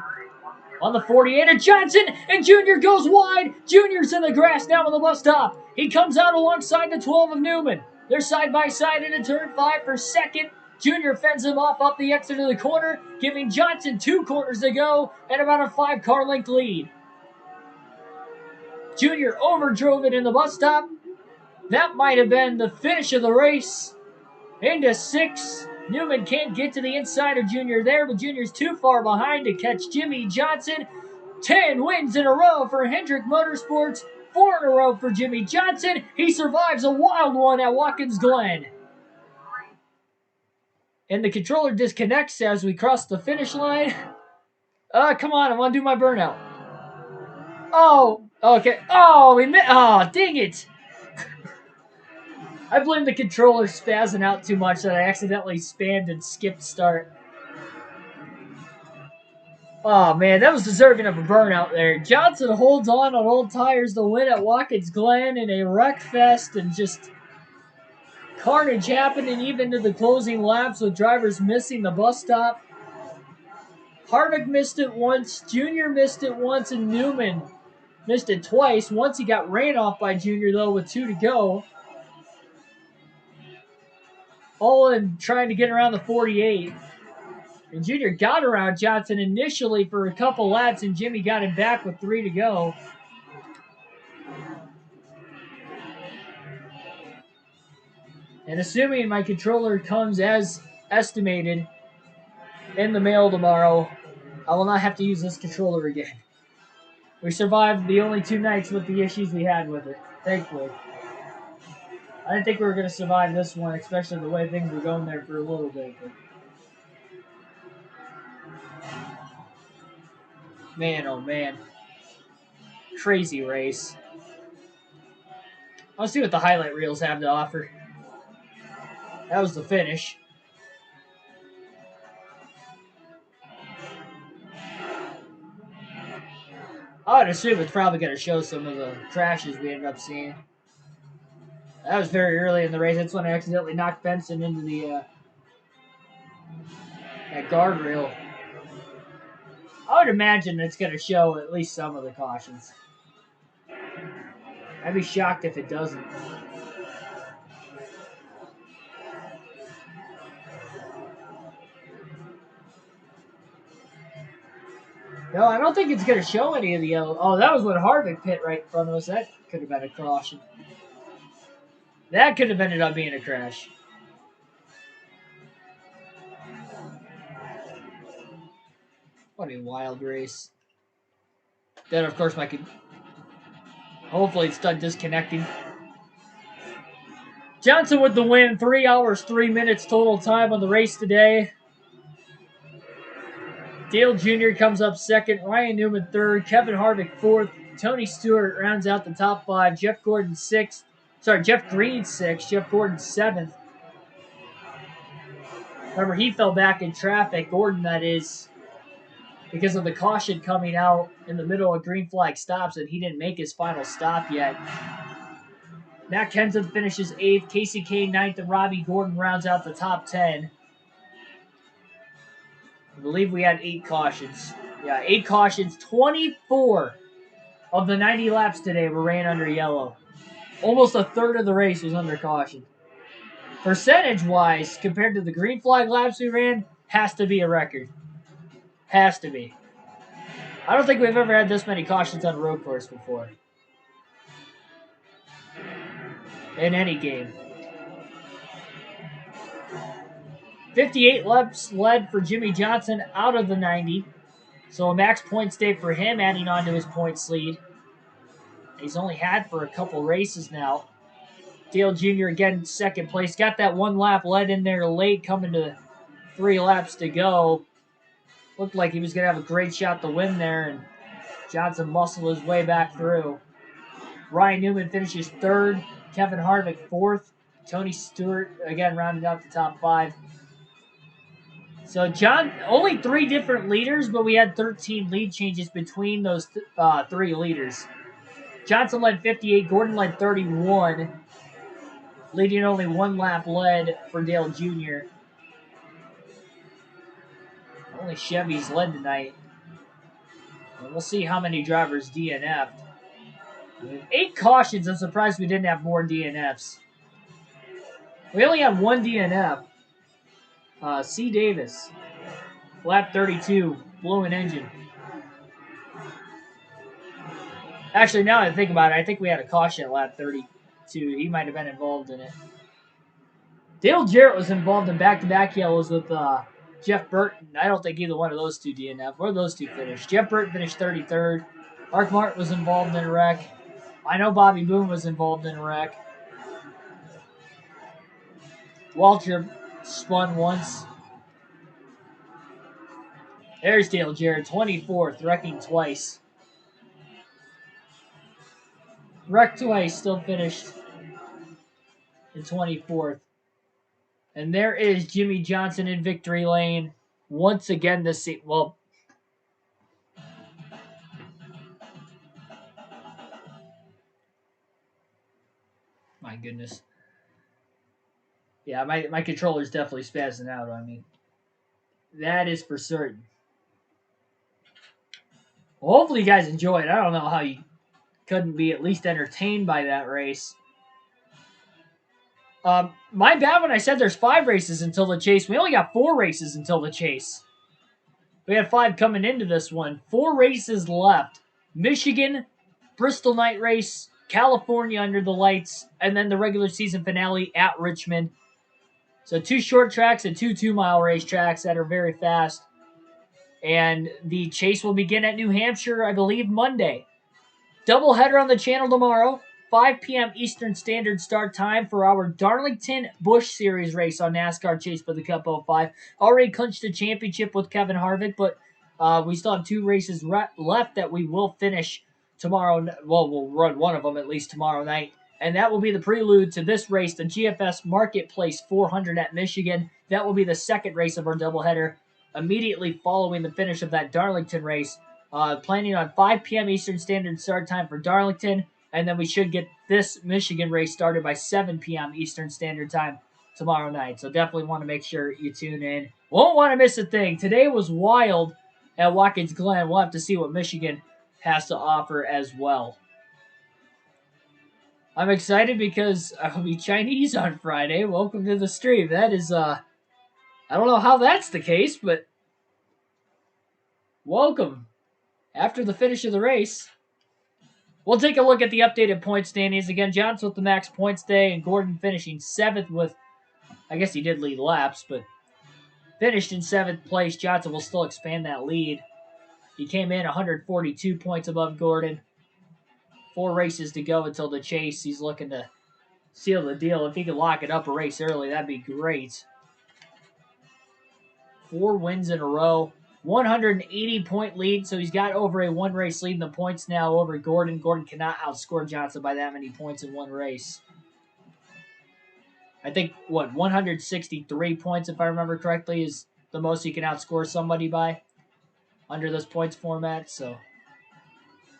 on the 48 of Johnson, and Junior goes wide. Junior's in the grass now on the bus stop. He comes out alongside the 12 of Newman. They're side by side into turn 5 for second. Junior fends him off up the exit of the corner, giving Johnson 2 corners to go and about a 5-car length lead. Junior overdrove it in the bus stop. That might have been the finish of the race. Into 6. Newman can't get to the inside of Junior there, but Junior's too far behind to catch Jimmy Johnson. 10 wins in a row for Hendrick Motorsports. 4 in a row for Jimmy Johnson. He survives a wild one at Watkins Glen. And the controller disconnects as we cross the finish line. Come on, I want to do my burnout. Oh, okay. Oh, we missed. Oh, dang it. I blame the controller spazzing out too much that I accidentally spammed and skipped start. Oh, man, that was deserving of a burnout there. Johnson holds on old tires to win at Watkins Glen in a wreck fest, and just carnage happening even to the closing laps with drivers missing the bus stop. Harvick missed it once, Junior missed it once, and Newman missed it twice. Once he got ran off by Junior, though, with 2 to go. All in trying to get around the 48. And Junior got around Johnson initially for a couple laps, and Jimmy got him back with 3 to go. And assuming my controller comes as estimated in the mail tomorrow, I will not have to use this controller again. We survived the only 2 nights with the issues we had with it, thankfully. I didn't think we were going to survive this one, especially the way things were going there for a little bit. But man, oh man. Crazy race. Let's see what the highlight reels have to offer. That was the finish. I would assume it's probably going to show some of the crashes we ended up seeing. That was very early in the race. That's when I accidentally knocked Benson into the that guardrail. I would imagine it's going to show at least some of the cautions. I'd be shocked if it doesn't. No, I don't think it's going to show any of the yellow. Oh, that was when Harvick pit right in front of us. That could have been a caution. That could have ended up being a crash. What a wild race. Then, of course, hopefully it's done disconnecting. Johnson with the win. 3 hours, 3 minutes total time on the race today. Dale Jr. comes up second. Ryan Newman third. Kevin Harvick fourth. Tony Stewart rounds out the top 5. Jeff Green sixth. Jeff Gordon seventh. Remember, he fell back in traffic. Gordon, that is, because of the caution coming out in the middle of green flag stops, and he didn't make his final stop yet. Matt Kenseth finishes 8th. Casey Kane 9th. And Robbie Gordon rounds out the top 10. I believe we had 8 cautions. Yeah, 8 cautions. 24 of the 90 laps today were ran under yellow. Almost a third of the race was under caution. Percentage-wise, compared to the green flag laps we ran, has to be a record. Has to be. I don't think we've ever had this many cautions on a road course before. In any game. 58 laps led for Jimmy Johnson out of the 90. So a max points day for him, adding on to his points lead. He's only had for a couple races now. Dale Jr. again second place. Got that 1 lap led in there late, coming to 3 laps to go. Looked like he was going to have a great shot to win there, and Johnson muscled his way back through. Ryan Newman finishes 3rd. Kevin Harvick 4th. Tony Stewart again rounded out the top 5. So only 3 different leaders, but we had 13 lead changes between those 3 leaders. Johnson led 58, Gordon led 31, leading only 1 lap led for Dale Jr. Only Chevys led tonight. And we'll see how many drivers DNF'd. 8 cautions. I'm surprised we didn't have more DNFs. We only had 1 DNF. C. Davis, lap 32, blew an engine. Actually, now that I think about it, I think we had a caution at lap 32. He might have been involved in it. Dale Jarrett was involved in back-to-back yellows with Jeff Burton. I don't think either one of those two DNF. Where those two finished? Jeff Burton finished 33rd. Mark Martin was involved in a wreck. I know Bobby Boone was involved in a wreck. Walter spun once. There's Dale Jarrett, 24th, wrecking twice. Wrecked twice, still finished in 24th. And there is Jimmy Johnson in victory lane once again this season. Well, my goodness. Yeah, my controller's definitely spazzing out on me. That is for certain. Well, hopefully you guys enjoyed. I don't know how you couldn't be at least entertained by that race. My bad when I said there's 5 races until the chase. We only got 4 races until the chase. We had 5 coming into this one. 4 races left. Michigan, Bristol night race, California under the lights, and then the regular season finale at Richmond. So 2 short tracks and 2 2-mile race tracks that are very fast. And the chase will begin at New Hampshire, I believe, Monday. Doubleheader on the channel tomorrow. 5 p.m. Eastern Standard start time for our Darlington Busch Series race on NASCAR Chase for the Cup 05. Already clinched the championship with Kevin Harvick, but we still have 2 races left that we will finish tomorrow. Well, we'll run one of them at least tomorrow night. And that will be the prelude to this race, the GFS Marketplace 400 at Michigan. That will be the second race of our doubleheader, immediately following the finish of that Darlington race. Planning on 5 p.m. Eastern Standard start time for Darlington. And then we should get this Michigan race started by 7 p.m. Eastern Standard Time tomorrow night. So definitely want to make sure you tune in. Won't want to miss a thing. Today was wild at Watkins Glen. We'll have to see what Michigan has to offer as well. I'm excited because I'll be Chinese on Friday. Welcome to the stream. That is, I don't know how that's the case, but welcome. After the finish of the race. We'll take a look at the updated point standings. Again, Johnson with the max points day, and Gordon finishing 7th with, I guess he did lead laps, but finished in 7th place. Johnson will still expand that lead. He came in 142 points above Gordon. 4 races to go until the chase. He's looking to seal the deal. If he could lock it up a race early, that'd be great. 4 wins in a row. 180-point lead, so he's got over a 1-race lead in the points now over Gordon. Gordon cannot outscore Johnson by that many points in 1 race. I think, 163 points, if I remember correctly, is the most he can outscore somebody by under this points format. So,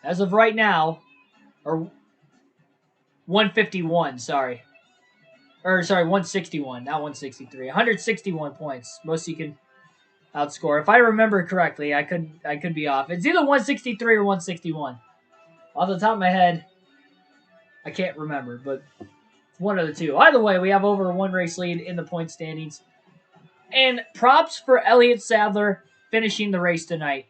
as of right now, or 151, sorry. Or, sorry, 161, not 163. 161 points, most he can outscore. If I remember correctly, I could be off. It's either 163 or 161. Off the top of my head, I can't remember, but it's one of the two. Either way, we have over a 1-race lead in the point standings. And props for Elliot Sadler finishing the race tonight.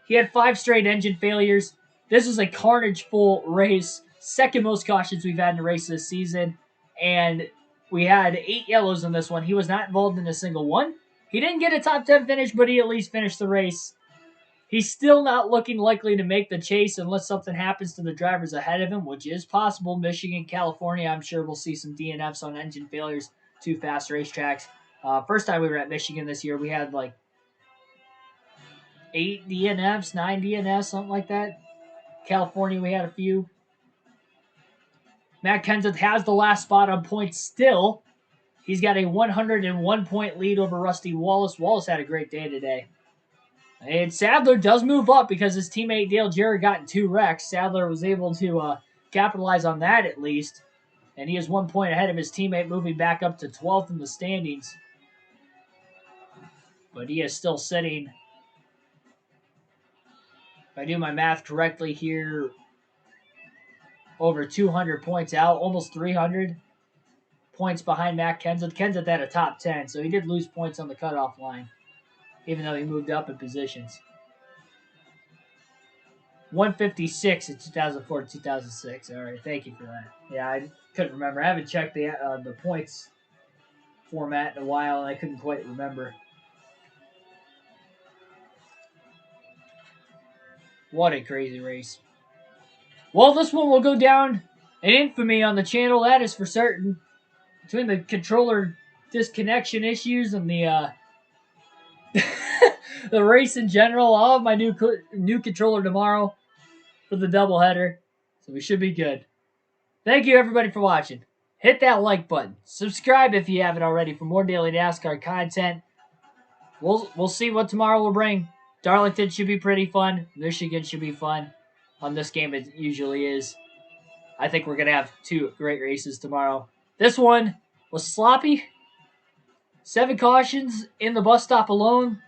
He had 5 straight engine failures. This was a carnage-full race. Second most cautions we've had in a race this season. And we had 8 yellows in this one. He was not involved in a single one. He didn't get a top 10 finish, but he at least finished the race. He's still not looking likely to make the chase unless something happens to the drivers ahead of him, which is possible. Michigan, California, I'm sure we'll see some DNFs on engine failures. 2 fast racetracks. First time we were at Michigan this year, we had like 8 DNFs, 9 DNFs, something like that. California, we had a few. Matt Kenseth has the last spot on points still. He's got a 101-point lead over Rusty Wallace. Wallace had a great day today. And Sadler does move up because his teammate Dale Jarrett got in 2 wrecks. Sadler was able to capitalize on that at least. And he is 1 point ahead of his teammate, moving back up to 12th in the standings. But he is still sitting, if I do my math correctly here, over 200 points out, almost 300 points behind Matt Kenseth. Kenseth had a top 10, so he did lose points on the cutoff line, even though he moved up in positions. 156 in 2004 to 2006. All right, thank you for that. Yeah, I couldn't remember. I haven't checked the points format in a while, and I couldn't quite remember. What a crazy race. Well, this one will go down in infamy on the channel, that is for certain. Between the controller disconnection issues and the the race in general, I'll have my new controller tomorrow for the doubleheader, so we should be good. Thank you, everybody, for watching. Hit that like button. Subscribe if you haven't already for more daily NASCAR content. We'll see what tomorrow will bring. Darlington should be pretty fun. Michigan should be fun. On this game, it usually is. I think we're going to have 2 great races tomorrow. This one was sloppy. 7 cautions in the bus stop alone.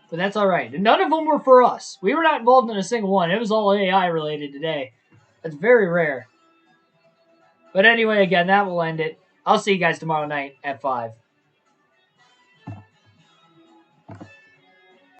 But that's all right. And none of them were for us. We were not involved in a single one. It was all AI related today. That's very rare. But anyway, again, that will end it. I'll see you guys tomorrow night at 5.